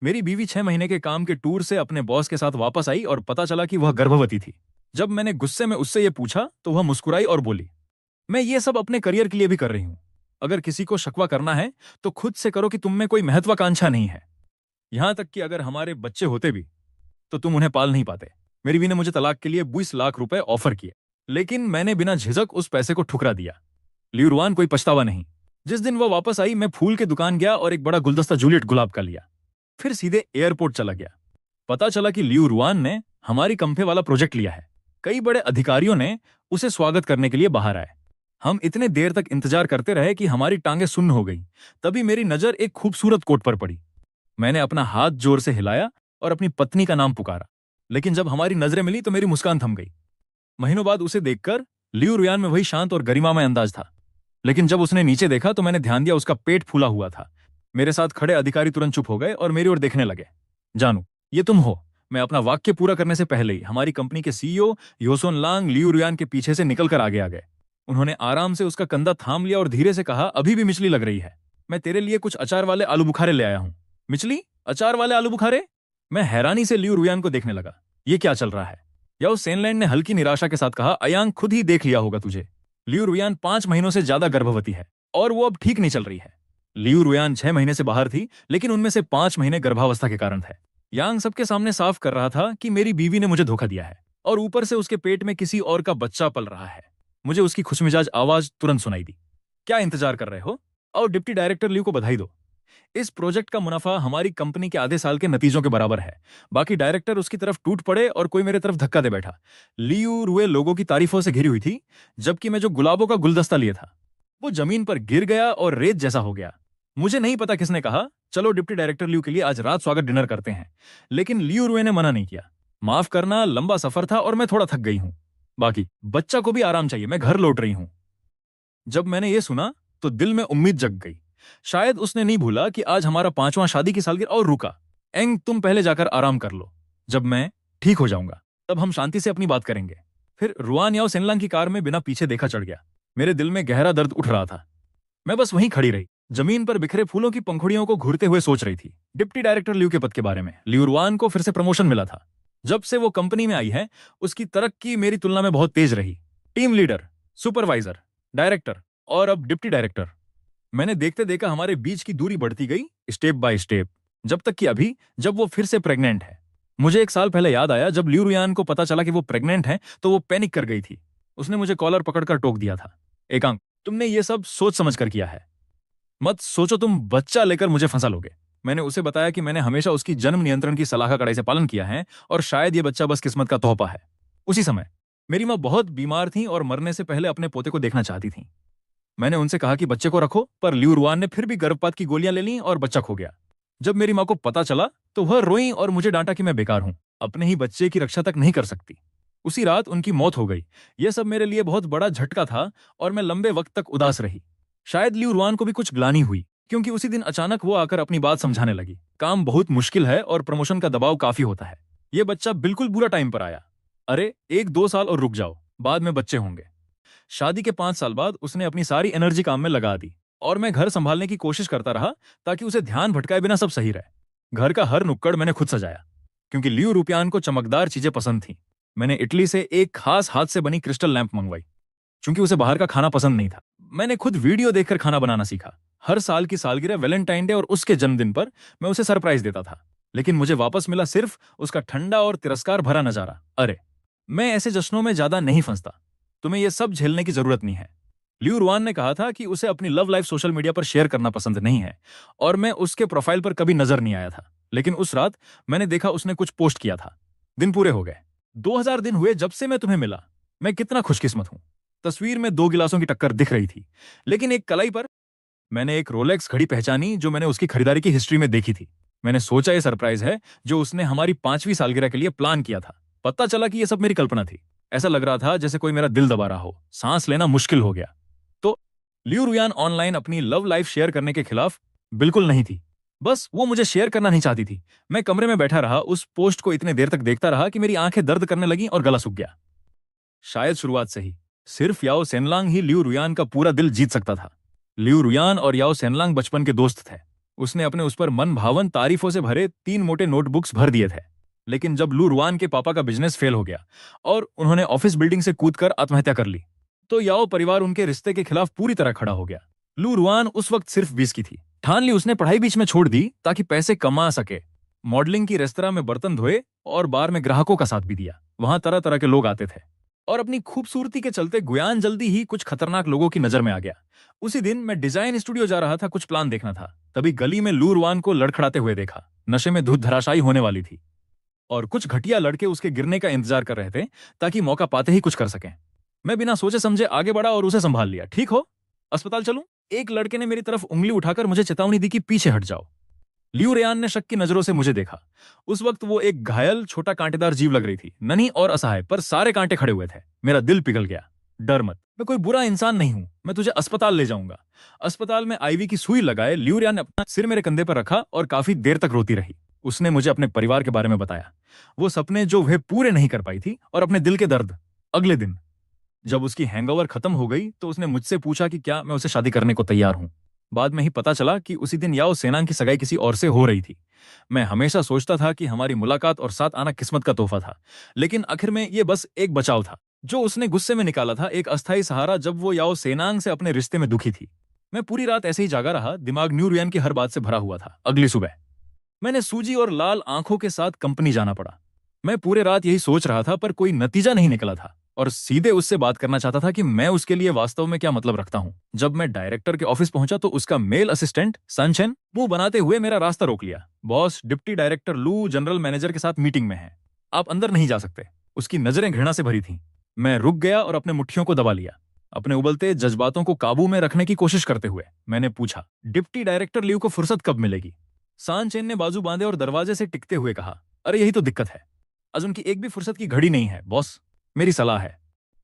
मेरी बीवी 6 महीने के काम के टूर से अपने बॉस के साथ वापस आई और पता चला कि वह गर्भवती थी। जब मैंने गुस्से में उससे ये पूछा तो वह मुस्कुराई और बोली, मैं ये सब अपने करियर के लिए भी कर रही हूं। अगर किसी को शिकवा करना है तो खुद से करो कि तुम में कोई महत्वाकांक्षा नहीं है। यहां तक कि अगर हमारे बच्चे होते भी तो तुम उन्हें पाल नहीं पाते। मेरी बीवी ने मुझे तलाक के लिए 20 लाख रुपए ऑफर किए, लेकिन मैंने बिना झिझक उस पैसे को ठुकरा दिया। लियुरुआन कोई पछतावा नहीं। जिस दिन वो वापस आई मैं फूल की दुकान गया और एक बड़ा गुलदस्ता जूलियट गुलाब का लिया, फिर सीधे एयरपोर्ट चला गया। पता चला कि लियुरुआन ने हमारी कंपनी वाला प्रोजेक्ट लिया है। कई बड़े अधिकारियों ने उसे स्वागत करने के लिए बाहर आए। हम इतने देर तक इंतजार करते रहे कि हमारी टांगें सुन्न हो गई। तभी मेरी नजर एक खूबसूरत कोट पर पड़ी। मैंने अपना हाथ जोर से हिलाया और अपनी पत्नी का नाम पुकारा, लेकिन जब हमारी नजरें मिली तो मेरी मुस्कान थम गई। महीनों बाद उसे देखकर लियुरुआन में वही शांत और गरिमामय अंदाज था, लेकिन जब उसने नीचे देखा तो मैंने ध्यान दिया उसका पेट फूला हुआ था। मेरे साथ खड़े अधिकारी तुरंत चुप हो गए और मेरी ओर देखने लगे। जानू, ये तुम हो? मैं अपना वाक्य पूरा करने से पहले ही हमारी कंपनी के सीईओ योसोन लांग लियुरुआन के पीछे से निकलकर आगे आ गए। उन्होंने आराम से उसका कंधा थाम लिया और धीरे से कहा, अभी भी मिचली लग रही है। मैं तेरे लिए कुछ अचार वाले आलू बुखारे ले आया हूं। मिचली? अचार वाले आलू बुखारे? मैं हैरानी से लियुरुआन को देखने लगा। ये क्या चल रहा है? याओ सेनलैंड ने हल्की निराशा के साथ कहा, अयांग खुद ही देख लिया होगा तुझे। लियुरुआन 5 महीनों से ज्यादा गर्भवती है और वो अब ठीक नहीं चल रही है। लियुरुआन 6 महीने से बाहर थी, लेकिन उनमें से 5 महीने गर्भावस्था के कारण थे। यांग सबके सामने साफ कर रहा था कि मेरी बीवी ने मुझे धोखा दिया है और ऊपर से उसके पेट में किसी और का बच्चा पल रहा है। मुझे उसकी खुशमिजाज आवाज तुरंत सुनाई दी। क्या इंतजार कर रहे हो? और डिप्टी डायरेक्टर लियू को बधाई दो। इस प्रोजेक्ट का मुनाफा हमारी कंपनी के आधे साल के नतीजों के बराबर है। बाकी डायरेक्टर उसकी तरफ टूट पड़े और कोई मेरे तरफ धक्का दे बैठा। लियू रुए लोगों की तारीफों से घिरी हुई थी, जबकि मैं जो गुलाबों का गुलदस्ता लिया था वो जमीन पर गिर गया और रेत जैसा हो गया। मुझे नहीं पता किसने कहा, चलो डिप्टी डायरेक्टर लियू के लिए आज रात स्वागत डिनर करते हैं, लेकिन लियू रुए ने मना नहीं किया। माफ करना, लंबा सफर था और मैं थोड़ा थक गई हूं। बाकी बच्चा को भी आराम चाहिए, मैं घर लौट रही हूं। जब मैंने ये सुना तो दिल में उम्मीद जग गई। शायद उसने नहीं भूला कि आज हमारा 5वां शादी की सालगिरह। और रुका, एंग तुम पहले जाकर आराम कर लो। जब मैं ठीक हो जाऊंगा तब हम शांति से अपनी बात करेंगे। फिर रुआन याओ सेनलांग की कार में बिना पीछे देखा चढ़ गया। मेरे दिल में गहरा दर्द उठ रहा था। मैं बस वहीं खड़ी रही, जमीन पर बिखरे फूलों की पंखुड़ियों को घूरते हुए सोच रही थी। डिप्टी डायरेक्टर लियू के पद के बारे में। लियुरुआन को फिर से प्रमोशन मिला था। जब से वो कंपनी में आई है उसकी तरक्की मेरी तुलना में बहुत तेज रही। टीम लीडर, सुपरवाइजर, डायरेक्टर और अब डिप्टी डायरेक्टर। मैंने देखते देखा हमारे बीच की दूरी बढ़ती गई, स्टेप बाय स्टेप, जब तक कि अभी जब वो फिर से प्रेग्नेंट है। मुझे एक साल पहले याद आया, जब लियुरुआन को पता चला कि वो प्रेग्नेंट है तो वो पैनिक कर गई थी। उसने मुझे कॉलर पकड़कर टोक दिया था, एकांक, तुमने ये सब सोच समझ कर किया है। मत सोचो तुम बच्चा लेकर मुझे फंसा लोगे। मैंने उसे बताया कि मैंने हमेशा उसकी जन्म नियंत्रण की सलाह का कड़ाई से पालन किया है और शायद ये बच्चा बस किस्मत का तोहफा है। उसी समय मेरी माँ बहुत बीमार थी और मरने से पहले अपने पोते को देखना चाहती थी। मैंने उनसे कहा कि बच्चे को रखो, पर लियुरुआन ने फिर भी गर्भपात की गोलियां ले लीं और बच्चा खो गया। जब मेरी माँ को पता चला तो वह रोई और मुझे डांटा कि मैं बेकार हूं, अपने ही बच्चे की रक्षा तक नहीं कर सकती। उसी रात उनकी मौत हो गई। यह सब मेरे लिए बहुत बड़ा झटका था और मैं लंबे वक्त तक उदास रही। शायद लियुरुआन को भी कुछ ग्लानि हुई, क्योंकि उसी दिन अचानक वो आकर अपनी बात समझाने लगी। काम बहुत मुश्किल है और प्रमोशन का दबाव काफी होता है। ये बच्चा बिल्कुल बुरा टाइम पर आया। अरे 1-2 साल और रुक जाओ, बाद में बच्चे होंगे। शादी के 5 साल बाद उसने अपनी सारी एनर्जी काम में लगा दी और मैं घर संभालने की कोशिश करता रहा ताकि उसे ध्यान भटकाए बिना सब सही रहे। घर का हर नुक्कड़ मैंने खुद सजाया, क्योंकि लियुरुआन को चमकदार चीजें पसंद थीं। मैंने इटली से एक खास हाथ से बनी क्रिस्टल लैंप मंगवाई, क्योंकि उसे बाहर का खाना पसंद नहीं था। मैंने खुद वीडियो देखकर खाना बनाना सीखा। हर साल की सालगिरह, वैलेंटाइन डे और उसके जन्मदिन पर मैं उसे सरप्राइज देता था, लेकिन मुझे वापस मिला सिर्फ उसका ठंडा और तिरस्कार भरा नजारा। अरे, मैं ऐसे जश्नों में ज्यादा नहीं फंसता, तुम्हें यह सब झेलने की जरूरत नहीं है। लियुरुआन ने कहा था कि उसे अपनी लव लाइफ सोशल मीडिया पर शेयर करना पसंद नहीं है और मैं उसके प्रोफाइल पर कभी नजर नहीं आया था, लेकिन उस रात मैंने देखा उसने कुछ पोस्ट किया था। दिन पूरे हो गए, 2000 दिन हुए जब से मैं तुम्हें मिला। मैं कितना खुशकिस्मत हूं। तस्वीर में 2 गिलासों की टक्कर दिख रही थी, लेकिन एक कलाई पर मैंने एक रोलेक्स घड़ी पहचानी जो मैंने उसकी खरीदारी की हिस्ट्री में देखी थी। मैंने सोचा ये सरप्राइज है जो उसने हमारी 5वीं सालगिरह के लिए प्लान किया था। पता चला कि यह सब मेरी कल्पना थी। ऐसा लग रहा था जैसे कोई मेरा दिल दबा रहा हो, सांस लेना मुश्किल हो गया। तो लियुरुआन ऑनलाइन अपनी लव लाइफ शेयर करने के खिलाफ बिल्कुल नहीं थी, बस वो मुझे शेयर करना नहीं चाहती थी। मैं कमरे में बैठा रहा, उस पोस्ट को इतने देर तक देखता रहा कि मेरी आंखें दर्द करने लगी और गला सूख गया। शायद शुरुआत से ही सिर्फ याओ सेनलांग ही लियुरुआन का पूरा दिल जीत सकता था। लियुरुआन और याओ सेनलांग बचपन के दोस्त थे। उसने अपने उस पर मन भावन तारीफों से भरे 3 मोटे नोटबुक्स भर दिए थे। लेकिन जब लू रुआन के पापा का बिजनेस फेल हो गया और उन्होंने ऑफिस बिल्डिंग से कूदकर आत्महत्या कर ली, तो याओ परिवार उनके रिश्ते के खिलाफ पूरी तरह खड़ा हो गया। लू रुआन उस वक्त सिर्फ 20 की थी। ठान ली उसने पढ़ाई बीच में छोड़ दी ताकि पैसे कमा सके। मॉडलिंग की रेस्तरां में बर्तन धोए और बार में ग्राहकों का साथ भी दिया। वहां तरह तरह के लोग आते थे और अपनी खूबसूरती के चलते गुयान जल्दी ही कुछ खतरनाक लोगों की नजर में आ गया। उसी दिन मैं डिजाइन स्टूडियो जा रहा था, कुछ प्लान देखना था। तभी गली में लू रुआन को लड़खड़ाते हुए देखा। नशे में धुत धराशायी होने वाली थी और कुछ घटिया लड़के उसके गिरने का इंतजार कर रहे थे ताकि मौका पाते ही कुछ कर सकें। मैं बिना सोचे समझे आगे बढ़ा और उसे संभाल लिया। ठीक हो, अस्पताल चलूं? एक लड़के ने मेरी तरफ उंगली उठाकर मुझे चेतावनी दी कि पीछे हट जाओ। लियू रेयान ने शक की नजरों से मुझे देखा। उस वक्त वो एक घायल छोटा कांटेदार जीव लग रही थी, नन्ही और असहाय, पर सारे कांटे खड़े हुए थे। मेरा दिल पिघल गया। डर मत, मैं कोई बुरा इंसान नहीं हूं, मैं तुझे अस्पताल ले जाऊंगा। अस्पताल में आईवी की सुई लगाए लियू रेयान ने अपना सिर मेरे कंधे पर रखा और काफी देर तक रोती रही। उसने मुझे अपने परिवार के बारे में बताया, वो सपने जो वह पूरे नहीं कर पाई थी और अपने दिल के दर्द। अगले दिन जब उसकी हैंगओवर खत्म हो गई तो उसने मुझसे पूछा कि क्या मैं उसे शादी करने को तैयार हूं। बाद में ही पता चला कि उसी दिन याओ सेनांग की सगाई किसी और से हो रही थी। मैं हमेशा सोचता था कि हमारी मुलाकात और साथ आना किस्मत का तोहफा था, लेकिन आखिर में ये बस एक बचाव था जो उसने गुस्से में निकाला था, एक अस्थायी सहारा जब वो याओ सेनांग से अपने रिश्ते में दुखी थी। मैं पूरी रात ऐसे ही जागा रहा, दिमाग न्यू रुयान की हर बात से भरा हुआ था। अगली सुबह मैंने सूजी और लाल आंखों के साथ कंपनी जाना पड़ा। मैं पूरे रात यही सोच रहा था पर कोई नतीजा नहीं निकला था और सीधे उससे बात करना चाहता था कि मैं उसके लिए वास्तव में क्या मतलब रखता हूं। जब मैं डायरेक्टर के ऑफिस पहुंचा तो उसका मेल असिस्टेंट सनचेन मुंह बनाते हुए मेरा रास्ता रोक लिया। बॉस, डिप्टी डायरेक्टर लू जनरल मैनेजर के साथ मीटिंग में है, आप अंदर नहीं जा सकते। उसकी नजरें घृणा से भरी थीं। मैं रुक गया और अपने मुट्ठियों को दबा लिया, अपने उबलते जज्बातों को काबू में रखने की कोशिश करते हुए मैंने पूछा, डिप्टी डायरेक्टर लियू को फुर्सत कब मिलेगी? सनचेन ने बाजू बांधे और दरवाजे से टिकते हुए कहा, अरे यही तो दिक्कत है, आज उनकी एक भी फुर्सत की घड़ी नहीं है। बॉस, मेरी सलाह है,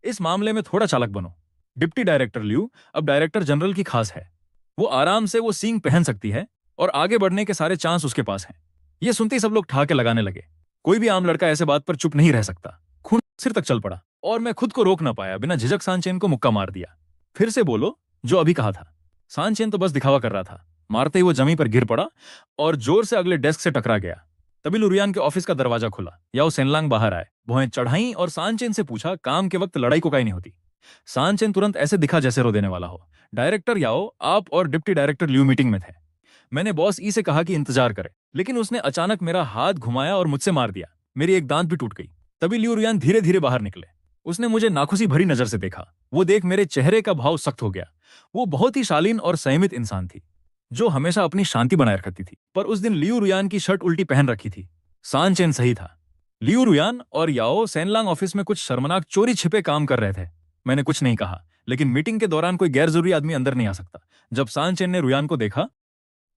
इस मामले में थोड़ा चालाक बनो। डिप्टी डायरेक्टर लियू अब डायरेक्टर जनरल की खास है, वो आराम से वो सींग पहन सकती है और आगे बढ़ने के सारे चांस उसके पास हैं। ये सुनते ही सब लोग ठहाके लगाने लगे। कोई भी आम लड़का ऐसे बात पर चुप नहीं रह सकता। खून सिर तक चल पड़ा और मैं खुद को रोक ना पाया, बिना झिझक सनचेन को मुक्का मार दिया। फिर से बोलो जो अभी कहा था। सनचेन तो बस दिखावा कर रहा था। मारते ही वो जमीन पर गिर पड़ा और जोर से अगले डेस्क से टकरा गया। तभी लू रुयान के ऑफिस का दरवाजा खुला। याओ सेनलांग बाहर आए, भौहें चढ़ाई और सनचेन से पूछा, काम के वक्त लड़ाई को काई नहीं होती? सनचेन तुरंत ऐसे दिखा जैसे रो देने वाला हो। डायरेक्टर याओ, आप और डिप्टी डायरेक्टर लियू मीटिंग में थे। मैंने बॉस ई से कहा कि इंतजार करे, लेकिन उसने अचानक मेरा हाथ घुमाया और मुझसे मार दिया। मेरी एक दांत भी टूट गई। तभी लियू रुयान धीरे धीरे बाहर निकले। उसने मुझे नाखुशी भरी नजर से देखा। वो देख मेरे चेहरे का भाव सख्त हो गया। वो बहुत ही शालीन और संयमित इंसान थी जो हमेशा अपनी शांति बनाए रखती थी, पर उस दिन लियू रुयान की शर्ट उल्टी पहन रखी थी। सनचेन सही था। लियू रुयान और याओ सेनलांग ऑफिस में कुछ शर्मनाक चोरी छिपे काम कर रहे थे। मैंने कुछ नहीं कहा, लेकिन मीटिंग के दौरान कोई गैर जरूरी आदमी अंदर नहीं आ सकता। जब सनचेन ने रुयान को देखा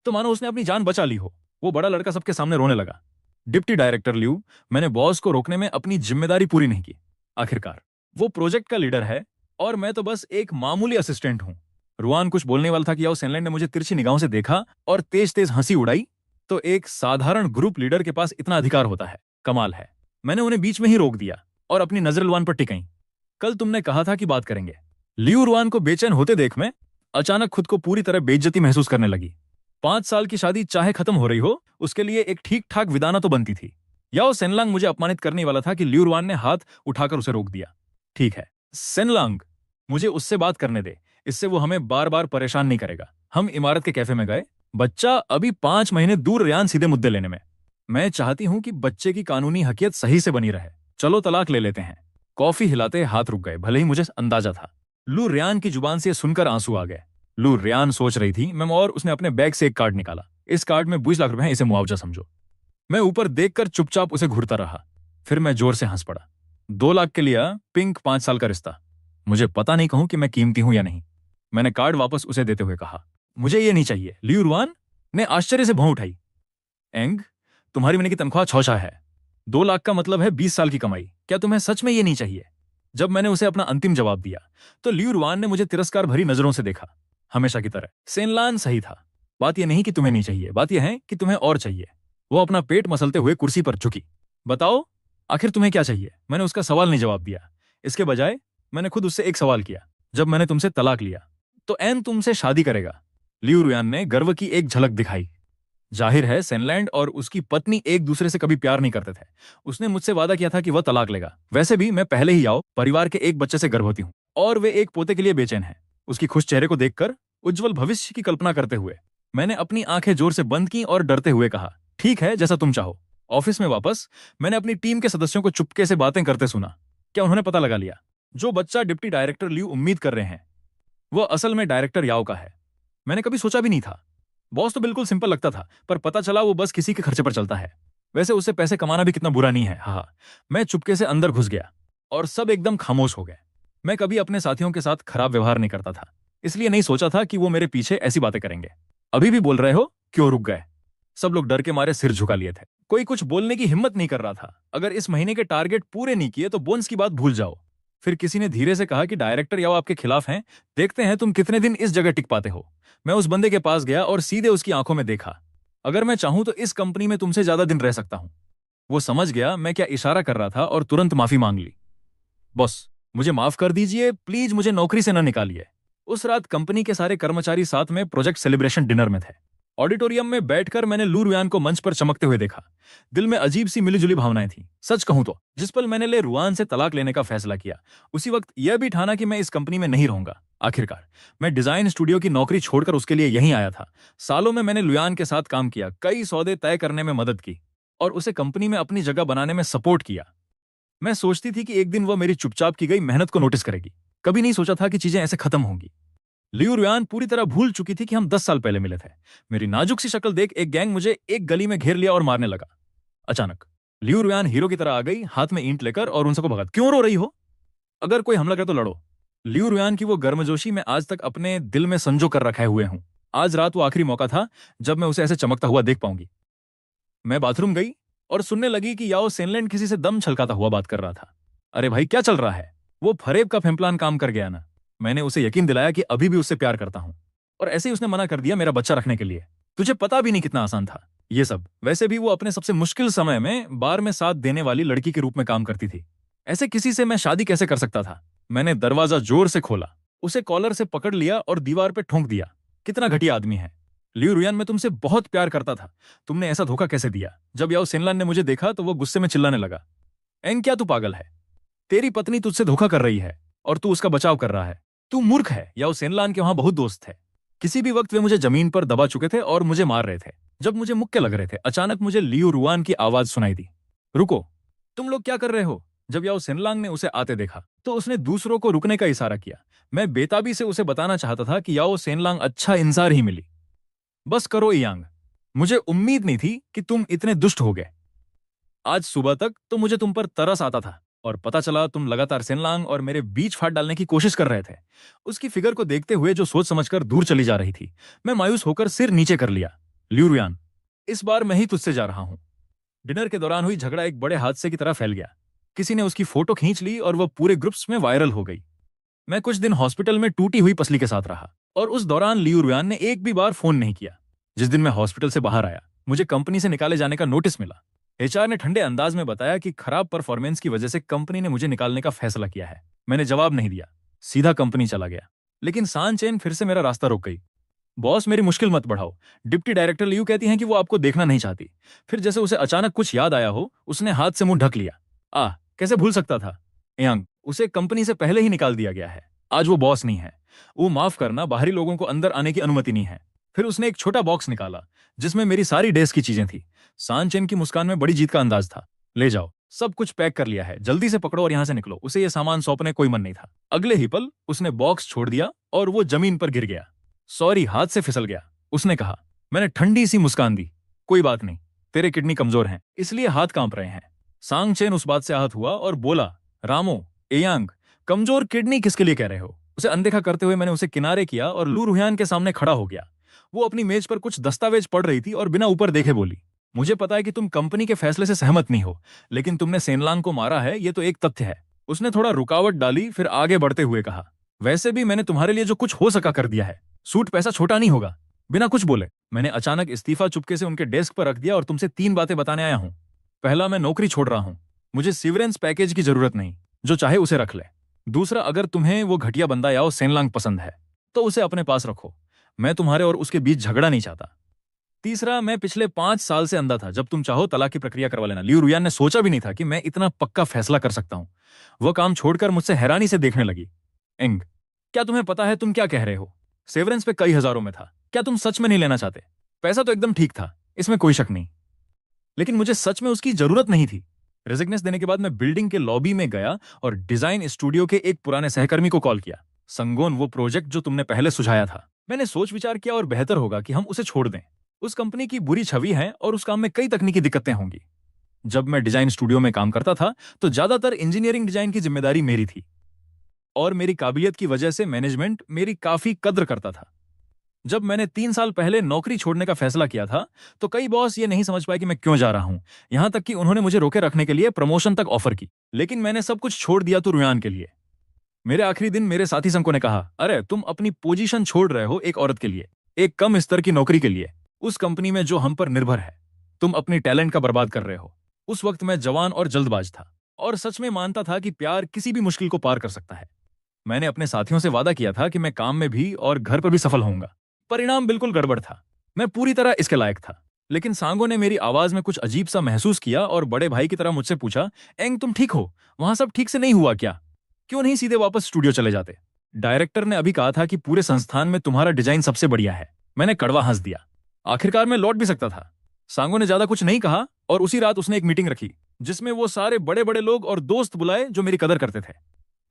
तो मानो उसने अपनी जान बचा ली हो। वो बड़ा लड़का सबके सामने रोने लगा। डिप्टी डायरेक्टर लियू, मैंने बॉस को रोकने में अपनी जिम्मेदारी पूरी नहीं की। आखिरकार वो प्रोजेक्ट का लीडर है और मैं तो बस एक मामूली असिस्टेंट हूं। रुआन कुछ बोलने वाला था कि याओ सेनलैंड ने मुझे तिरछी निगाहों से देखा और तेज तेज हंसी उड़ाई। तो एक साधारण ग्रुप लीडर के पास इतना अधिकार होता है, कमाल है। मैंने उन्हें बीच में ही रोक दिया और अपनी नजर रुआन पर टिकाई। कल तुमने कहा था कि बात करेंगे। लियू रुआन को बेचैन होते देख मैं अचानक खुद को पूरी तरह बेइज्जती महसूस करने लगी। 5 साल की शादी चाहे खत्म हो रही हो, उसके लिए एक ठीक ठाक विदाना तो बनती थी। याओ सेनलांग मुझे अपमानित करने वाला था कि लियू रुआन ने हाथ उठाकर उसे रोक दिया। ठीक है सेनलांग, मुझे उससे बात करने दे, इससे वो हमें बार बार परेशान नहीं करेगा। हम इमारत के कैफे में गए। बच्चा अभी 5 महीने दूर, रेयान सीधे मुद्दे लेने में। मैं चाहती हूं कि बच्चे की कानूनी हकीकत सही से बनी रहे। चलो तलाक ले लेते हैं। कॉफी हिलाते हाथ रुक गए, भले ही मुझे अंदाजा था। लू रेयान की जुबान से सुनकर आंसू आ गए। लू रेयान सोच रही थी, मैं और उसने अपने बैग से एक कार्ड निकाला। इस कार्ड में 20 लाख रुपए हैं, इसे मुआवजा समझो। मैं ऊपर देखकर चुपचाप उसे घूरता रहा। फिर मैं जोर से हंस पड़ा। 2 लाख के लिए पिंक 5 साल का रिश्ता। मुझे पता नहीं कहूं कि मैं कीमती हूं या नहीं। मैंने कार्ड वापस उसे देते हुए कहा, मुझे ये नहीं चाहिए। लियू रुआन ने आश्चर्य से भौं उठाई। एंग, तुम्हारी महीने की तनख्वाह 6 है। 2 लाख का मतलब है 20 साल की कमाई। क्या तुम्हें सच में ये नहीं चाहिए? जब मैंने उसे अपना अंतिम जवाब दिया तो लियू रुआन ने मुझे तिरस्कार भरी नजरों से देखा। हमेशा की तरह सेनलान सही था। बात यह नहीं कि तुम्हें नहीं चाहिए, बात यह है कि तुम्हें और चाहिए। वो अपना पेट मसलते हुए कुर्सी पर झुकी। बताओ आखिर तुम्हें क्या चाहिए? मैंने उसका सवाल नहीं जवाब दिया। इसके बजाय मैंने खुद उससे एक सवाल किया, जब मैंने तुमसे तलाक लिया तो एन तुमसे शादी करेगा? लियू रुआन ने गर्व की एक झलक दिखाई। जाहिर है सेनलैंड और उसकी पत्नी एक दूसरे से कभी प्यार नहीं करते थे। उसने मुझसे वादा किया था कि वह तलाक लेगा। वैसे भी मैं पहले ही याओ परिवार के एक बच्चे से गर्भवती हूँ और वे एक पोते के लिए बेचैन है। उसकी खुश चेहरे को देखकर, उज्जवल भविष्य की कल्पना करते हुए, मैंने अपनी आंखें जोर से बंद की और डरते हुए कहा, ठीक है, जैसा तुम चाहो। ऑफिस में वापस मैंने अपनी टीम के सदस्यों को चुपके से बातें करते सुना। क्या उन्होंने पता लगा लिया? जो बच्चा डिप्टी डायरेक्टर लियू उम्मीद कर रहे हैं वह असल में डायरेक्टर याओ का है। मैंने कभी सोचा भी नहीं था। बॉस तो बिल्कुल सिंपल लगता था, पर पता चला वो बस किसी के खर्चे पर चलता है। वैसे उससे पैसे कमाना भी कितना बुरा नहीं है। हाँ, मैं चुपके से अंदर घुस गया और सब एकदम खामोश हो गए। मैं कभी अपने साथियों के साथ खराब व्यवहार नहीं करता था, इसलिए नहीं सोचा था कि वो मेरे पीछे ऐसी बातें करेंगे। अभी भी बोल रहे हो? क्यों रुक गए? सब लोग डर के मारे सिर झुका लिए थे। कोई कुछ बोलने की हिम्मत नहीं कर रहा था। अगर इस महीने के टारगेट पूरे नहीं किए तो बोनस की बात भूल जाओ। फिर किसी ने धीरे से कहा कि डायरेक्टर याओ आपके खिलाफ हैं, देखते हैं तुम कितने दिन इस जगह टिक पाते हो। मैं उस बंदे के पास गया और सीधे उसकी आंखों में देखा। अगर मैं चाहूं तो इस कंपनी में तुमसे ज्यादा दिन रह सकता हूं। वो समझ गया मैं क्या इशारा कर रहा था और तुरंत माफी मांग ली। बॉस, मुझे माफ कर दीजिए, प्लीज मुझे नौकरी से न निकालिए। उस रात कंपनी के सारे कर्मचारी साथ में प्रोजेक्ट सेलिब्रेशन डिनर में थे। ऑडिटोरियम में बैठकर मैंने लू रुआन को मंच पर चमकते हुए देखा। दिल में अजीब सी मिलीजुली भावनाएं थी। सच कहूं तो जिस पल मैंने ले रुआन से तलाक लेने का फैसला किया, उसी वक्त यह भी ठाना कि मैं इस कंपनी में नहीं रहूंगा। आखिरकार मैं डिजाइन स्टूडियो की नौकरी छोड़कर उसके लिए यहीं आया था। सालों में मैंने लुयान के साथ काम किया, कई सौदे तय करने में मदद की और उसे कंपनी में अपनी जगह बनाने में सपोर्ट किया। मैं सोचती थी कि एक दिन वह मेरी चुपचाप की गई मेहनत को नोटिस करेगी। कभी नहीं सोचा था कि चीजें ऐसे खत्म होंगी। लियू रुआन पूरी तरह भूल चुकी थी कि हम 10 साल पहले मिले थे। मेरी नाजुक सी शक्ल देख एक गैंग मुझे एक गली में घेर लिया और मारने लगा। अचानक लियू रुआन हीरो की तरह आ गई, हाथ में ईंट लेकर, और उन सबको भगा। क्यों रो रही हो? अगर कोई हमला करे तो लड़ो। लियू रुआन की वो गर्मजोशी मैं आज तक अपने दिल में संजो कर रखे हुए हूं। आज रात वो आखिरी मौका था जब मैं उसे ऐसे चमकता हुआ देख पाऊंगी। मैं बाथरूम गई और सुनने लगी कि याओ सेनलैंड किसी से दम छलकाता हुआ बात कर रहा था। अरे भाई, क्या चल रहा है? वो फरेब का फेम्प्लान काम कर गया ना। मैंने उसे यकीन दिलाया कि अभी भी उससे प्यार करता हूं, और ऐसे ही उसने मना कर दिया मेरा बच्चा रखने के लिए। तुझे पता भी नहीं कितना आसान था ये सब। वैसे भी वो अपने सबसे मुश्किल समय में बार में साथ देने वाली लड़की के रूप में काम करती थी। ऐसे किसी से मैं शादी कैसे कर सकता था? मैंने दरवाजा जोर से खोला, उसे कॉलर से पकड़ लिया और दीवार पे ठोंक दिया। कितना घटिया आदमी है! लियू रुआन, मैं तुमसे बहुत प्यार करता था। तुमने ऐसा धोखा कैसे दिया? जब याओ सेनलान ने मुझे देखा तो वो गुस्से में चिल्लाने लगा, एंग, क्या तू पागल है? तेरी पत्नी तुझसे धोखा कर रही है और तू उसका बचाव कर रहा है। तू मूर्ख है। याओ सेनलान के वहां बहुत दोस्त थे। किसी भी वक्त वे मुझे जमीन पर दबा चुके थे और मुझे मार रहे थे जब मुझे मुक्के लग रहे थे। अचानक मुझे लियू रुआन की आवाज सुनाई दी, रुको, तुम लोग क्या कर रहे हो? जब याओ सेनलांग ने उसे आते देखा तो उसने दूसरों को रुकने का इशारा किया। मैं बेताबी से उसे बताना चाहता था कि याओ सेनलांग अच्छा इंसान ही मिली। बस करो इयांग, मुझे उम्मीद नहीं थी कि तुम इतने दुष्ट हो गए। आज सुबह तक तो मुझे तुम पर तरस आता था और पता चला तुम लगातार सेनलांग और मेरे बीच फाड़ डालने की कोशिश कर रहे थे। उसकी फिगर को देखते हुए जो सोच समझकर दूर चली जा रही थी, मैं मायूस होकर सिर नीचे कर लिया। लियू रुआन, इस बार मैं ही तुझसे जा रहा हूं। डिनर के दौरान हुई झगड़ा एक बड़े हादसे की तरह फैल गया। किसी ने उसकी फोटो खींच ली और वह पूरे ग्रुप्स में वायरल हो गई। मैं कुछ दिन हॉस्पिटल में टूटी हुई पसली के साथ रहा और उस दौरान लियू रुआन ने एक भी बार फोन नहीं किया। जिस दिन मैं हॉस्पिटल से बाहर आया, मुझे कंपनी से निकाले जाने का नोटिस मिला। एचआर ने ठंडे अंदाज में बताया कि खराब परफॉर्मेंस की वजह से कंपनी ने मुझे निकालने का फैसला किया है। मैंने जवाब नहीं दिया, सीधा कंपनी चला गया। लेकिन सान चेन फिर से मेरा रास्ता रोक गई। बॉस, मेरी मुश्किल मत बढ़ाओ। डिप्टी डायरेक्टर लियू कहती हैं कि वो आपको देखना नहीं चाहती। फिर जैसे उसे अचानक कुछ याद आया हो, उसने हाथ से मुंह ढक लिया। कैसे भूल सकता था? यांग, उसे कंपनी से पहले ही निकाल दिया गया है। आज वो बॉस नहीं है। वो माफ करना, बाहरी लोगों को अंदर आने की अनुमति नहीं है। फिर उसने एक छोटा बॉक्स निकाला जिसमें मेरी सारी डेस्क की चीजें थी। सांचेन की मुस्कान में बड़ी जीत का अंदाज था। ले जाओ, सब कुछ पैक कर लिया है, जल्दी से पकड़ो और यहां से निकलो। उसे यह सामान सौंपने कोई मन नहीं था। अगले ही पल उसने बॉक्स छोड़ दिया और वो जमीन पर गिर गया। सॉरी, हाथ से फिसल गया, उसने कहा। मैंने ठंडी सी मुस्कान दी। कोई बात नहीं, तेरे किडनी कमजोर हैं, इसलिए हाथ कांप रहे हैं। सांगचेन उस बात से आहत हुआ और बोला, रामो, एयांग, कमजोर किडनी किसके लिए कह रहे हो? उसे अनदेखा करते हुए मैंने उसे किनारे किया और लू रुआन के सामने खड़ा हो गया। वो अपनी मेज पर कुछ दस्तावेज पढ़ रही थी और बिना ऊपर देखे बोली, मुझे पता है कि तुम कंपनी के फैसले से सहमत नहीं हो, लेकिन तुमने सेनलांग को मारा है, ये तो एक तथ्य है। उसने थोड़ा रुकावट डाली, फिर आगे बढ़ते हुए कहा, वैसे भी मैंने तुम्हारे लिए जो कुछ हो सका कर दिया है। सूट पैसा छोटा नहीं होगा। बिना कुछ बोले मैंने अचानक इस्तीफा चुपके से उनके डेस्क पर रख दिया और तुमसे 3 बातें बताने आया हूं। पहला, मैं नौकरी छोड़ रहा हूं। मुझे सीवरेंस पैकेज की जरूरत नहीं, जो चाहे उसे रख ले। दूसरा, अगर तुम्हें वो घटिया बंदा याओ सेनलांग पसंद है तो उसे अपने पास रखो। मैं तुम्हारे और उसके बीच झगड़ा नहीं चाहता। तीसरा, मैं पिछले 5 साल से अंधा था। जब तुम चाहो तलाक की प्रक्रिया करवा लेना। लियू रुयान ने सोचा भी नहीं था कि मैं इतना पक्का फैसला कर सकता हूं। वह काम छोड़कर मुझसे हैरानी से देखने लगी। एंग, क्या तुम्हें पता है तुम क्या कह रहे हो? सेवरेंस पे कई हजारों में था। क्या तुम सच में नहीं लेना चाहते? पैसा तो एकदम ठीक था, इसमें कोई शक नहीं, लेकिन मुझे सच में उसकी जरूरत नहीं थी। रेजिग्नेस देने के बाद मैं बिल्डिंग के लॉबी में गया और डिजाइन स्टूडियो के एक पुराने सहकर्मी को कॉल किया। संगोन, वो प्रोजेक्ट जो तुमने पहले सुझाया था, मैंने सोच विचार किया और बेहतर होगा कि हम उसे छोड़ दें। उस कंपनी की बुरी छवि है और उस काम में कई तकनीकी दिक्कतें होंगी। जब मैं डिजाइन स्टूडियो में काम करता था तो ज्यादातर इंजीनियरिंग डिजाइन की जिम्मेदारी मेरी थी और मेरी काबिलियत की वजह से मैनेजमेंट मेरी काफी कद्र करता था। जब मैंने 3 साल पहले नौकरी छोड़ने का फैसला किया था तो कई बॉस ये नहीं समझ पाए कि मैं क्यों जा रहा हूं। यहां तक कि उन्होंने मुझे रोके रखने के लिए प्रमोशन तक ऑफर की, लेकिन मैंने सब कुछ छोड़ दिया तो रुयान के लिए। मेरे आखिरी दिन मेरे साथी संको ने कहा, अरे तुम अपनी पोजीशन छोड़ रहे हो एक औरत के लिए, एक कम स्तर की नौकरी के लिए, उस कंपनी में जो हम पर निर्भर है। तुम अपनी टैलेंट का बर्बाद कर रहे हो। उस वक्त मैं जवान और जल्दबाज था और सच में मानता था कि प्यार किसी भी मुश्किल को पार कर सकता है। मैंने अपने साथियों से वादा किया था कि मैं काम में भी और घर पर भी सफल होऊंगा। परिणाम बिल्कुल गड़बड़ था। मैं पूरी तरह इसके लायक था, लेकिन सांगो ने मेरी आवाज में कुछ अजीब सा महसूस किया और बड़े भाई की तरह मुझसे पूछा, एंग तुम ठीक हो? वहां सब ठीक से नहीं हुआ क्या? क्यों नहीं सीधे वापस स्टूडियो चले जाते? डायरेक्टर ने अभी कहा था कि पूरे संस्थान में तुम्हारा डिजाइन सबसे बढ़िया है। मैंने कड़वा हंस दिया। आखिरकार मैं लौट भी सकता था। सांगो ने ज्यादा कुछ नहीं कहा और उसी रात उसने एक मीटिंग रखी जिसमें वो सारे बड़े बड़े लोग और दोस्त बुलाए जो मेरी कदर करते थे।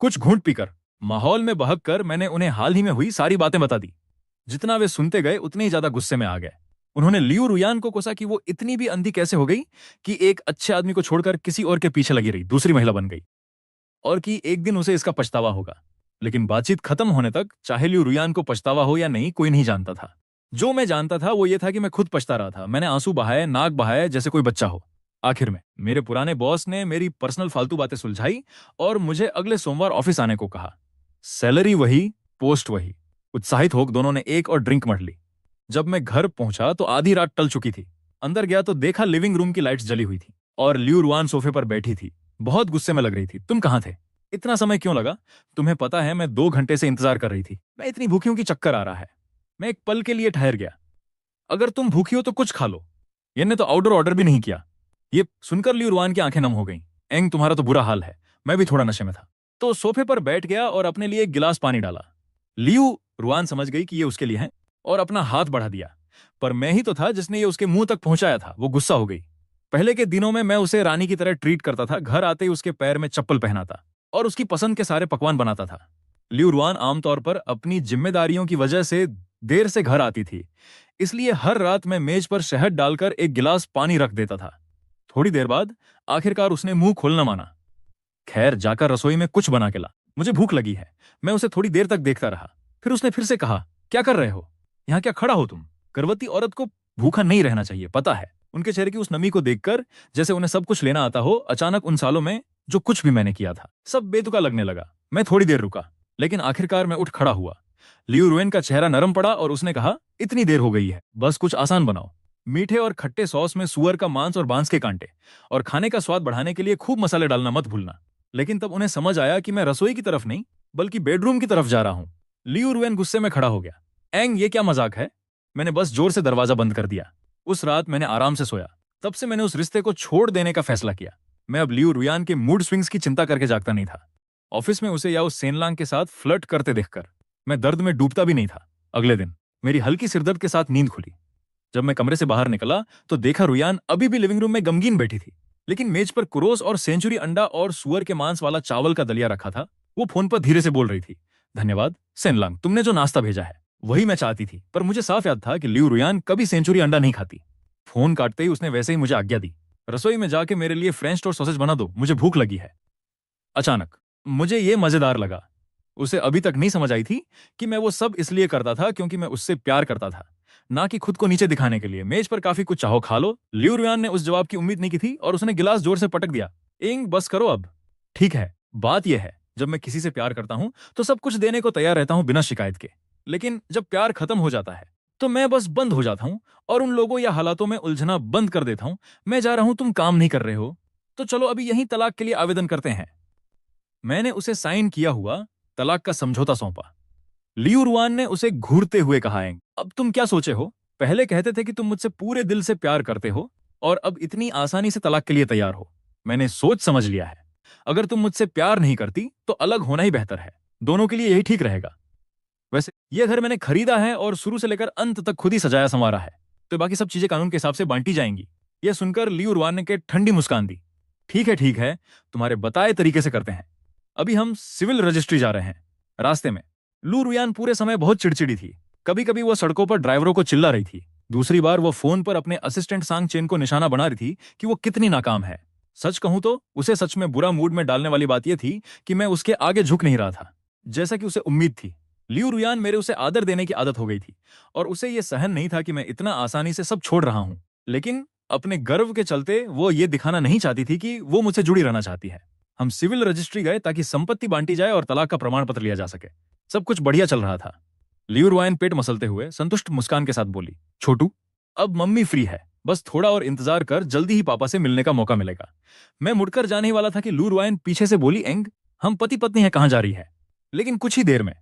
कुछ घूंट पीकर, माहौल में बहक कर मैंने उन्हें हाल ही में हुई सारी बातें बता दी। जितना वे सुनते गए उतने ही ज्यादा गुस्से में आ गए। उन्होंने लियू रुयान को कोसा कि वो इतनी भी अंधी कैसे हो गई कि एक अच्छे आदमी को छोड़कर किसी और के पीछे लगी रही, दूसरी महिला बन गई, और कि एक दिन उसे इसका पछतावा होगा। लेकिन बातचीत खत्म होने तक चाहे लियू रुयान को पछतावा हो या नहीं, कोई नहीं जानता था। जो मैं जानता था वो ये था कि मैं खुद पछता रहा था। मैंने आंसू बहाए, नाक बहाए जैसे कोई बच्चा हो। आखिर में मेरे पुराने बॉस ने मेरी पर्सनल फालतू बातें सुलझाई और मुझे अगले सोमवार ऑफिस आने को कहा। सैलरी वही, पोस्ट वही। उत्साहित होकर दोनों ने एक और ड्रिंक मढ़ ली। जब मैं घर पहुंचा तो आधी रात टल चुकी थी। अंदर गया तो देखा लिविंग रूम की लाइट्स जली हुई थी और लियू रुआन सोफे पर बैठी थी। बहुत गुस्से में लग रही थी। तुम कहाँ थे? इतना समय क्यों लगा? तुम्हें पता है मैं 2 घंटे से इंतजार कर रही थी। मैं इतनी भूखी हूं कि चक्कर आ रहा है। मैं एक पल के लिए ठहर गया। अगर तुम भूखी हो तो कुछ खा लो। ने तो आउटडोर ऑर्डर भी नहीं किया। ये सुनकर लियू रुआन की आंखें नम हो गईं। एंग, तुम्हारा तो बुरा हाल है। मैं भी थोड़ा नशे में था तो सोफे पर बैठ गया और अपने लिए एक गिलास पानी डाला। लियू रुआन समझ गई कि ये उसके लिए है और अपना हाथ बढ़ा दिया, पर मैं ही तो था जिसने ये उसके मुंह तक पहुंचाया था। वो गुस्सा हो गई। पहले के दिनों में मैं उसे रानी की तरह ट्रीट करता था। घर आते ही उसके पैर में चप्पल पहनाता और उसकी पसंद के सारे पकवान बनाता था। लियू रुआन आमतौर पर अपनी जिम्मेदारियों की वजह से देर से घर आती थी, इसलिए हर रात मैं मेज पर शहद डालकर एक गिलास पानी रख देता था। थोड़ी देर बाद आखिरकार उसने मुंह खोलना माना। खैर, जाकर रसोई में कुछ बना के ला, मुझे भूख लगी है। मैं उसे थोड़ी देर तक देखता रहा। फिर उसने फिर से कहा, क्या कर रहे हो? यहाँ क्या खड़ा हो तुम? गर्भवती औरत को भूखा नहीं रहना चाहिए, पता है। उनके चेहरे की उस नमी को देखकर जैसे उन्हें सब कुछ लेना आता हो। अचानक उन सालों में जो कुछ भी मैंने किया था सब बेतुका लगने लगा। मैं थोड़ी देर रुका, लेकिन आखिरकार मैं उठ खड़ा हुआ। लियू रुएन का चेहरा नरम पड़ा और उसने कहा, इतनी देर हो गई है, बस कुछ आसान बनाओ। मीठे और खट्टे सॉस में सुअर का मांस और बांस के कांटे, और खाने का स्वाद बढ़ाने के लिए खूब मसाले डालना मत भूलना। लेकिन तब उन्हें समझ आया कि मैं रसोई की तरफ नहीं बल्कि बेडरूम की तरफ जा रहा हूं। लियू रुएन गुस्से में खड़ा हो गया। एंग, ये क्या मजाक है? मैंने बस जोर से दरवाजा बंद कर दिया। उस रात मैंने आराम से सोया। तब से मैंने उस रिश्ते को छोड़ देने का फैसला किया। मैं अब लियू रुयान के मूड स्विंग्स की चिंता करके जागता नहीं था। ऑफिस में उसे या उस सेनलांग के साथ फ्लर्ट करते देखकर मैं दर्द में डूबता भी नहीं था। अगले दिन मेरी हल्की सिरदर्द के साथ नींद खुली। जब मैं कमरे से बाहर निकला तो देखा रुयान अभी भी लिविंग रूम में गमगीन बैठी थी, लेकिन मेज पर कुरोस और सेंचुरी अंडा और सुअर के मांस वाला चावल का दलिया रखा था। वो फोन पर धीरे से बोल रही थी, धन्यवाद सेनलांग, तुमने जो नाश्ता भेजा है वही मैं चाहती थी। पर मुझे साफ याद था कि लियू रुयान कभी सेंचुरी अंडा नहीं खाती। फोन काटते ही उसने वैसे ही मुझे आज्ञा दी, रसोई में जाके मेरे लिए फ्रेंच टोस्ट सॉसेज बना दो, मुझे भूख लगी है। अचानक मुझे ये मजेदार लगा। उसे अभी तक नहीं समझ आई थी कि मैं वो सब इसलिए करता था क्योंकि मैं उससे प्यार करता था, ना कि खुद को नीचे दिखाने के लिए। मेज पर काफी कुछ चाहो खा लो। लियू रुयान ने उस जवाब की उम्मीद नहीं की थी और उसने गिलास जोर से पटक दिया। इंग, बस करो अब। ठीक है, बात यह है, जब मैं किसी से प्यार करता हूं तो सब कुछ देने को तैयार रहता हूं बिना शिकायत के। लेकिन जब प्यार खत्म हो जाता है तो मैं बस बंद हो जाता हूं और उन लोगों या हालातों में उलझना बंद कर देता हूं। मैं जा रहा हूं, तुम काम नहीं कर रहे हो, तो चलो अभी यहीं तलाक के लिए आवेदन करते हैं। मैंने उसे साइन किया हुआ तलाक का समझौता सौंपा। लियू रुआन ने उसे घूरते हुए कहा, अब तुम क्या सोचे हो? पहले कहते थे कि तुम मुझसे पूरे दिल से प्यार करते हो और अब इतनी आसानी से तलाक के लिए तैयार हो। मैंने सोच समझ लिया है। अगर तुम मुझसे प्यार नहीं करती तो अलग होना ही बेहतर है। दोनों के लिए यही ठीक रहेगा। वैसे ये घर मैंने खरीदा है और शुरू से लेकर अंत तक खुद ही सजाया संवारा है, तो बाकी सब चीजें कानून के हिसाब से बांटी जाएंगी। यह सुनकर लियू रुआन ने के ठंडी मुस्कान दी। ठीक है, तुम्हारे बताए तरीके से करते हैं। अभी हम सिविल रजिस्ट्री जा रहे हैं। रास्ते में लू रुयान पूरे समय बहुत चिड़चिड़ी थी। कभी कभी वो सड़कों पर ड्राइवरों को चिल्ला रही थी, दूसरी बार वो फोन पर अपने असिस्टेंट सांग चेन को निशाना बना रही थी कि वो कितनी नाकाम है। सच कहूं तो उसे सच में बुरा मूड में डालने वाली बात यह थी कि मैं उसके आगे झुक नहीं रहा था, जैसा कि उसे उम्मीद थी। लियू रुयान मेरे उसे आदर देने की आदत हो गई थी और उसे यह सहन नहीं था कि मैं इतना आसानी से सब छोड़ रहा हूं। लेकिन अपने गर्व के चलते वो ये दिखाना नहीं चाहती थी कि वो मुझसे जुड़ी रहना चाहती है। हम सिविल रजिस्ट्री गए ताकि संपत्ति बांटी जाए और तलाक का प्रमाण पत्र लिया जा सके। सब कुछ बढ़िया चल रहा था। लियू रुआन पेट मसलते हुए संतुष्ट मुस्कान के साथ बोली, छोटू, अब मम्मी फ्री है, बस थोड़ा और इंतजार कर, जल्दी ही पापा से मिलने का मौका मिलेगा। मैं मुड़कर जाने ही वाला था कि लू रुआन पीछे से बोली, एंग, हम पति पत्नी हैं, कहां जा रही है? लेकिन कुछ ही देर में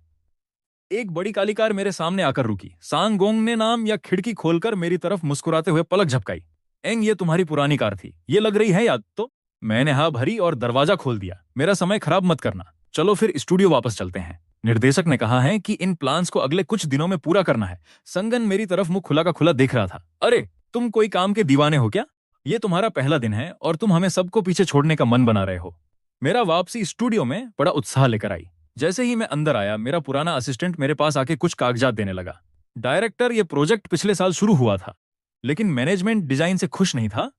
एक बड़ी काली कार मेरे सामने आकर रुकी। सांग गोंग ने नाम या खिड़की खोलकर मेरी तरफ मुस्कुराते हुए पलक झपकाई। एंग, ये तुम्हारी पुरानी कार थी, ये लग रही है याद तो? मैंने हाँ भरी और दरवाजा खोल दिया। मेरा समय खराब मत करना, चलो फिर स्टूडियो वापस चलते हैं। निर्देशक ने कहा है कि इन प्लान्स को अगले कुछ दिनों में पूरा करना है। संगन मेरी तरफ मुंह खुला का खुला देख रहा था। अरे, तुम कोई काम के दीवाने हो क्या? ये तुम्हारा पहला दिन है और तुम हमें सबको पीछे छोड़ने का मन बना रहे हो। मेरा वापसी स्टूडियो में बड़ा उत्साह लेकर आई। जैसे ही मैं अंदर आया, मेरा पुराना असिस्टेंट मेरे पास आके कुछ कागजात देने लगा। डायरेक्टर, ये प्रोजेक्ट पिछले साल शुरू हुआ था, लेकिन मैनेजमेंट डिजाइन से खुश नहीं था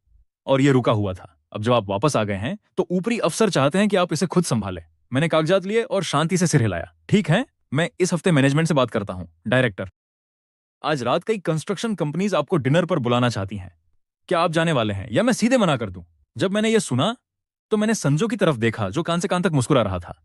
और ये रुका हुआ था। अब जब आप वापस आ गए हैं तो ऊपरी अफसर चाहते हैं कि आप इसे खुद संभालें। मैंने कागजात लिए और शांति से सिर हिलाया। ठीक है, मैं इस हफ्ते मैनेजमेंट से बात करता हूं। डायरेक्टर, आज रात कई कंस्ट्रक्शन कंपनीज आपको डिनर पर बुलाना चाहती हैं। क्या आप जाने वाले हैं या मैं सीधे मना कर दूं? जब मैंने ये सुना तो मैंने संजू की तरफ देखा, जो कान से कान तक मुस्कुरा रहा था।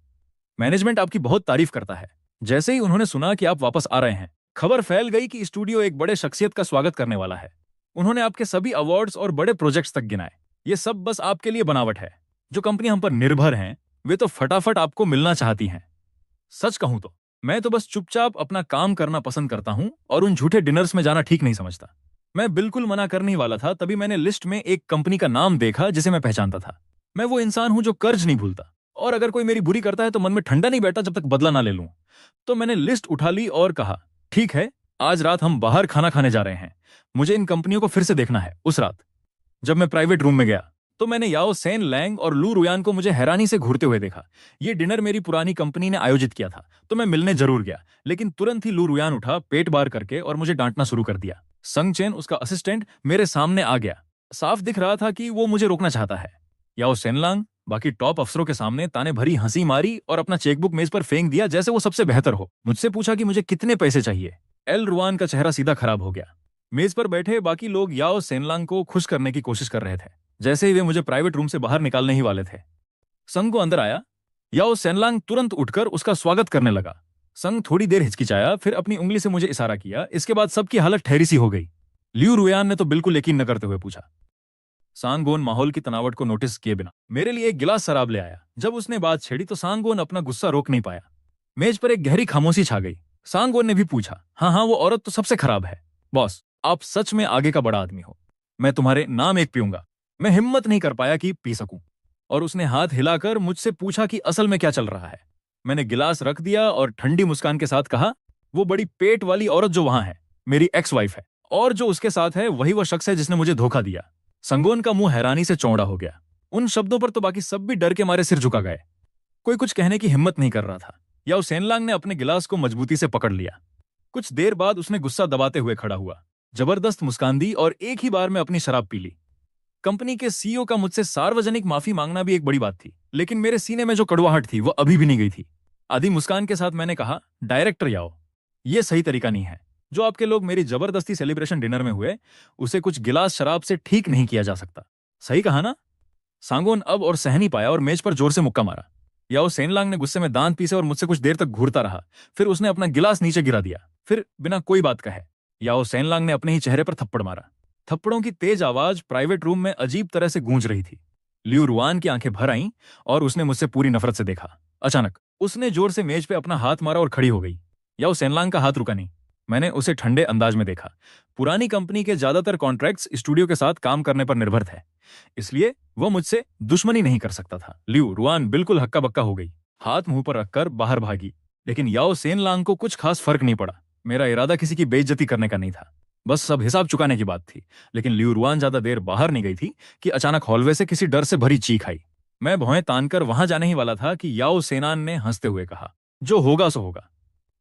मैनेजमेंट आपकी बहुत तारीफ करता है। जैसे ही उन्होंने सुना कि आप वापस आ रहे हैं, खबर फैल गई कि स्टूडियो एक बड़े शख्सियत का स्वागत करने वाला है। उन्होंने आपके सभी अवार्ड्स और बड़े प्रोजेक्ट्स तक गिनाए। ये सब बस आपके लिए बनावट है। जो कंपनी हम पर निर्भर हैं, वे तो फटाफट आपको मिलना चाहती हैं। सच कहूं तो मैं तो बस चुपचाप अपना काम करना पसंद करता हूं और उन झूठे डिनर्स में जाना ठीक नहीं समझता। मैं बिल्कुल मना करने ही वाला था, तभी मैंने लिस्ट में एक कंपनी का नाम देखा जिसे मैं पहचानता था। मैं वो इंसान हूं जो कर्ज नहीं भूलता, और अगर कोई मेरी बुरी करता है तो मन में ठंडा नहीं बैठा जब तक बदला ना ले लूं। तो मैंने लिस्ट उठा ली और कहा, ठीक है, आज रात हम बाहर खाना खाने जा रहे हैं। मुझे इन कंपनियों को फिर से देखना है। उस रात जब मैं प्राइवेट रूम में गया तो मैंने याओ सेन लैंग और लू रुयान को मुझे हैरानी से घूरते हुए देखा। ये डिनर मेरी पुरानी कंपनी ने आयोजित किया था, तो मैं मिलने जरूर गया, लेकिन तुरंत ही लू रुयान उठा पेट बार करके और मुझे डांटना शुरू कर दिया। संग चेन, उसका असिस्टेंट, मेरे सामने आ गया। साफ दिख रहा था कि वो मुझे रोकना चाहता है। याओ सेनलांग बाकी टॉप अफसरों के सामने ताने भरी हंसी मारी और अपना चेकबुक मेज पर फेंक दिया जैसे वो सबसे बेहतर हो। मुझसे पूछा कि मुझे कितने पैसे चाहिए। एल रुआन का चेहरा सीधा खराब हो गया। मेज पर बैठे बाकी लोग याओ सेनलांग को खुश करने की कोशिश कर रहे थे, जैसे ही वे मुझे प्राइवेट रूम से बाहर निकालने ही वाले थे। संग को अंदर आया। याओ सेनलांग तुरंत उठकर उसका स्वागत करने लगा। संग थोड़ी देर हिचकिचाया, फिर अपनी उंगली से मुझे इशारा किया। इसके बाद सबकी हालत ठहरी सी हो गई। लियू रुयान ने तो बिल्कुल यकीन न करते हुए पूछा। सांगोन माहौल की तनावट को नोटिस किए बिना मेरे लिए एक गिलास शराब ले आया। जब उसने बात छेड़ी तो सांगोन अपना गुस्सा रोक नहीं पाया। मेज पर एक गहरी खामोशी छा गई। सांगोन ने भी पूछा, हाँ, वो औरत तो सबसे खराब है। बॉस, आप सच में आगे का बड़ा आदमी हो। मैं तुम्हारे नाम एक पीऊंगा। मैं हिम्मत नहीं कर पाया कि पी सकूं, और उसने हाथ हिलाकर मुझसे पूछा कि असल में क्या चल रहा है। मैंने गिलास रख दिया और ठंडी मुस्कान के साथ कहा, वो बड़ी पेट वाली औरत जो वहां है मेरी एक्स वाइफ है, और जो उसके साथ है वही वो शख्स है जिसने मुझे धोखा दिया। संगोन का मुंह हैरानी से चौड़ा हो गया। उन शब्दों पर तो बाकी सब भी डर के मारे सिर झुका गए। कोई कुछ कहने की हिम्मत नहीं कर रहा था। याओ सेनलांग ने अपने गिलास को मजबूती से पकड़ लिया। कुछ देर बाद उसने गुस्सा दबाते हुए खड़ा हुआ, जबरदस्त मुस्कान दी और एक ही बार में अपनी शराब पी ली। कंपनी के सीईओ का मुझसे सार्वजनिक माफी मांगना भी एक बड़ी बात थी, लेकिन मेरे सीने में जो कड़वाहट थी वो अभी भी नहीं गई थी। आधी मुस्कान के साथ मैंने कहा, डायरेक्टर याओ, ये सही तरीका नहीं है। जो आपके लोग मेरी जबरदस्ती सेलिब्रेशन डिनर में हुए, उसे कुछ गिलास शराब से ठीक नहीं किया जा सकता। सही कहा ना? सांगोन अब और सह नहीं पाया और मेज पर जोर से मुक्का मारा। याओ सेनलांग ने गुस्से में दांत पीसे और मुझसे कुछ देर तक घूरता रहा। फिर उसने अपना गिलास नीचे गिरा दिया। फिर बिना कोई बात कहे याओ सेनलांग ने अपने ही चेहरे पर थप्पड़ मारा। थप्पड़ों की तेज आवाज प्राइवेट रूम में अजीब तरह से गूंज रही थी। लियू रुआन की आंखें भर आईं और उसने मुझसे पूरी नफरत से देखा। अचानक उसने जोर से मेज पे अपना हाथ मारा और खड़ी हो गई। याओ सेनलांग का हाथ रुका नहीं। मैंने उसे ठंडे अंदाज में देखा। पुरानी कंपनी के ज्यादातर कॉन्ट्रैक्ट्स स्टूडियो के साथ काम करने पर निर्भर थे, इसलिए वो मुझसे दुश्मनी नहीं कर सकता था। लियू रुआन बिल्कुल हक्का बक्का हो गई, हाथ मुंह पर रखकर बाहर भागी। लेकिन याओ सेनलांग को कुछ खास फर्क नहीं पड़ा। मेरा इरादा किसी की बेइज्जती करने का नहीं था, बस सब हिसाब चुकाने की बात थी। लेकिन लियू रुआन ज्यादा देर बाहर नहीं गई थी कि अचानक हॉलवे से किसी डर से भरी चीख आई। मैं भौहें तानकर वहां जाने ही वाला था कि याओ सेनान ने हंसते हुए कहा, जो होगा सो होगा।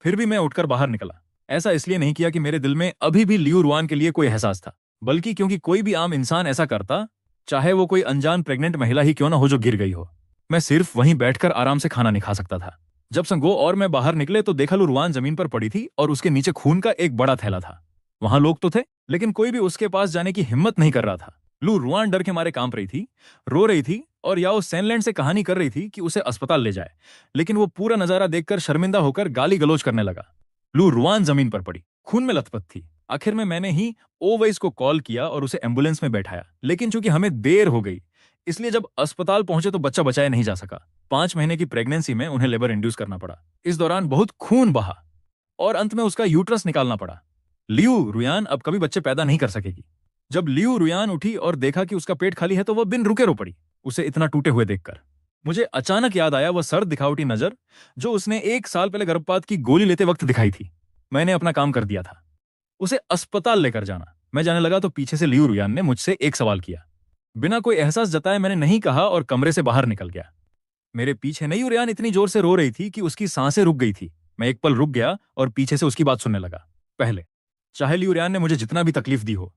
फिर भी मैं उठकर बाहर निकला। ऐसा इसलिए नहीं किया कि मेरे दिल में अभी भी लियू रुआन के लिए कोई एहसास था, बल्कि क्योंकि कोई भी आम इंसान ऐसा करता, चाहे वो कोई अनजान प्रेग्नेंट महिला ही क्यों ना हो जो गिर गई हो। मैं सिर्फ वहीं बैठकर आराम से खाना नहीं खा सकता था। जब संगो और मैं बाहर निकले तो देखा लू रुआन जमीन पर पड़ी थी और उसके नीचे खून का एक बड़ा थैला था। वहां लोग तो थे, लेकिन कोई भी उसके पास जाने की हिम्मत नहीं कर रहा था। लू रुआन डर के मारे कांप रही थी, रो रही थी और याओ सैनलैंड से कहानी कर रही थी कि उसे अस्पताल ले जाए। लेकिन वो पूरा नजारा देखकर शर्मिंदा होकर गाली गलौज करने लगा। लू रुआन जमीन पर पड़ी, खून में लथपथ थी। आखिर में मैंने ही ओवैस को कॉल किया और उसे एम्बुलेंस में बैठाया। लेकिन चूंकि हमें देर हो गई, इसलिए जब अस्पताल पहुंचे तो बच्चा बचाया नहीं जा सका। 5 महीने की प्रेगनेंसी में उन्हें लेबर इंड्यूस करना पड़ा। इस दौरान बहुत खून बहा और अंत में उसका यूट्रस निकालना पड़ा। लियू रुयान अब कभी बच्चे पैदा नहीं कर सकेगी। जब लियू रुयान उठी और देखा कि उसका पेट खाली है तो वह बिन रुके रो पड़ी, उसे इतना टूटे हुए देखकर। मुझे अचानक याद आया वह सर्द दिखावटी नजर जो उसने 1 साल पहले गर्भपात की गोली लेते वक्त दिखाई थी। मैंने अपना काम कर दिया था, उसे अस्पताल लेकर जाना। मैं जाने लगा तो पीछे से लियू रुयान ने मुझसे एक सवाल किया। बिना कोई एहसास जताए मैंने नहीं कहा और कमरे से बाहर निकल गया। मेरे पीछे लियू रुयान इतनी जोर से रो रही थी कि उसकी सांसें रुक गई थी। मैं एक पल रुक गया और पीछे से उसकी बात सुनने लगा। पहले चाहे लियू रुयान ने मुझे जितना भी तकलीफ दी हो,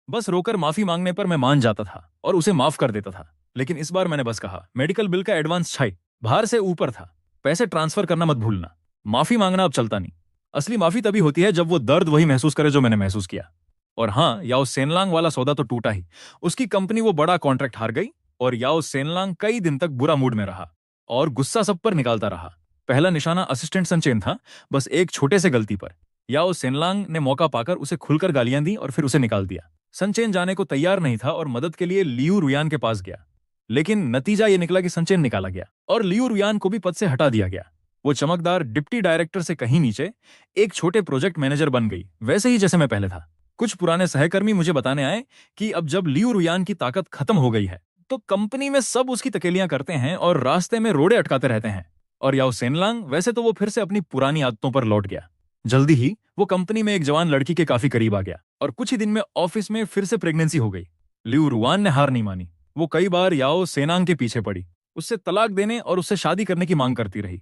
बस रोकर माफी मांगने पर मैं मान जाता था और उसे माफ कर देता था। लेकिन इस बार मैंने बस कहा, मेडिकल बिल का एडवांस छाई बाहर से ऊपर था, पैसे ट्रांसफर करना मत भूलना। माफी मांगना अब चलता नहीं। असली माफी तभी होती है जब वो दर्द वही महसूस करे जो मैंने महसूस किया। और हाँ, याओ सेनलांग वाला सौदा तो टूटा ही। उसकी कंपनी वो बड़ा कॉन्ट्रैक्ट हार गई और याओ सेनलांग कई दिन तक बुरा मूड में रहा और गुस्सा सब पर निकालता रहा। पहला निशाना असिस्टेंट सनचेन था, बस एक छोटे से गलती पर याओ सेनलांग ने मौका पाकर उसे खुलकर गालियां दी और फिर उसे निकाल दिया। सनचेन जाने को तैयार नहीं था और मदद के लिए लियू रुयान के पास गया। लेकिन नतीजा ये निकला कि सनचेन निकाला गया और लियू रुयान को भी पद से हटा दिया गया। वो चमकदार डिप्टी डायरेक्टर से कहीं नीचे एक छोटे प्रोजेक्ट मैनेजर बन गई, वैसे ही जैसे मैं पहले था। कुछ पुराने सहकर्मी मुझे बताने आए कि अब जब लियू रुयान की ताकत खत्म हो गई है तो कंपनी में सब उसकी तकेलियां करते हैं और रास्ते में रोड़े अटकाते रहते हैं। और याओ सेनलांग वैसे तो वो फिर से अपनी पुरानी आदतों पर लौट गया। जल्दी ही वो कंपनी में एक जवान लड़की के काफी करीब आ गया और कुछ ही दिन में ऑफिस में फिर से प्रेगनेंसी हो गई। लियू रुआन ने हार नहीं मानी। वो कई बार याओ सेनांग के पीछे पड़ी, उससे तलाक देने और उससे शादी करने की मांग करती रही।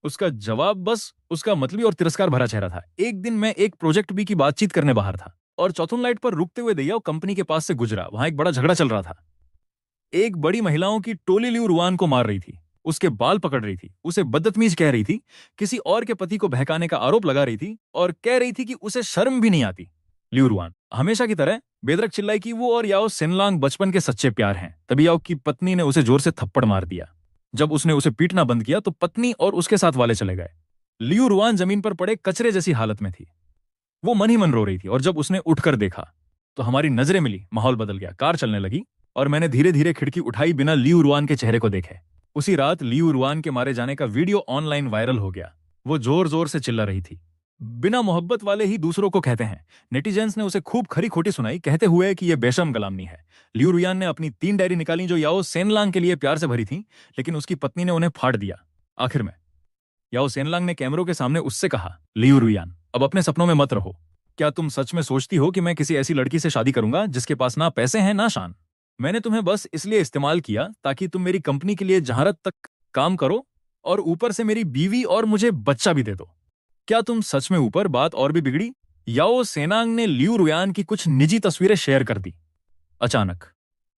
उसका जवाब बस उसका मतली और तिरस्कार भरा चेहरा था। एक दिन मैं एक प्रोजेक्ट बी की बातचीत करने बाहर था और चौथुन लाइट पर रुकते हुए दैया कंपनी के पास से गुजरा। वहां एक बड़ा झगड़ा चल रहा था। एक बड़ी महिलाओं की टोली लियू रुआन को मार रही थी, उसके बाल पकड़ रही थी, उसे बदतमीज कह रही थी, किसी और के पति को बहकाने का आरोप लगा रही थी और कह रही थी कि उसे शर्म भी नहीं आती। लियू रुआन हमेशा की तरह बेदरक चिल्लाई कि वो और याओ सेनलांग बचपन के सच्चे प्यार हैं। तभी याओ की पत्नी ने उसे जोर से थप्पड़ मार दिया। जब उसने उसे पीटना बंद किया तो पत्नी और उसके साथ वाले चले गए। लियू रुआन जमीन पर पड़े कचरे जैसी हालत में थी। वो मन ही मन रो रही थी और जब उसने उठकर देखा तो हमारी नजरें मिली। माहौल बदल गया, कार चलने लगी और मैंने धीरे धीरे खिड़की उठाई बिना लियू रुआन के चेहरे को देखे। उसी रात लियू रुआन के मारे जाने का वीडियो ऑनलाइन वायरल हो गया। वो जोर जोर से चिल्ला रही थी। बिना मोहब्बत वाले ही दूसरों को कहते हैं। नेटिजन्स ने उसे खूब खरी खोटी सुनाई, कहते हुए कि यह बेशर्म गुलामी है। लियू रुयान ने अपनी 3 डायरी निकाली जो याओ सेनलांग के लिए प्यार से भरी थी, लेकिन उसकी पत्नी ने उन्हें फाड़ दिया। आखिर में याओ सेनलांग ने कैमरों के सामने उससे कहा, लियू रुयान अब अपने सपनों में मत रहो। क्या तुम सच में सोचती हो कि मैं किसी ऐसी लड़की से शादी करूंगा जिसके पास ना पैसे हैं ना शान? मैंने तुम्हें बस इसलिए इस्तेमाल किया ताकि तुम मेरी कंपनी के लिए जहारत तक काम करो और ऊपर से मेरी बीवी और मुझे बच्चा भी दे दो। क्या तुम सच में ऊपर बात और भी बिगड़ी? याओ सेनांग ने लियू रुयान की कुछ निजी तस्वीरें शेयर कर दी। अचानक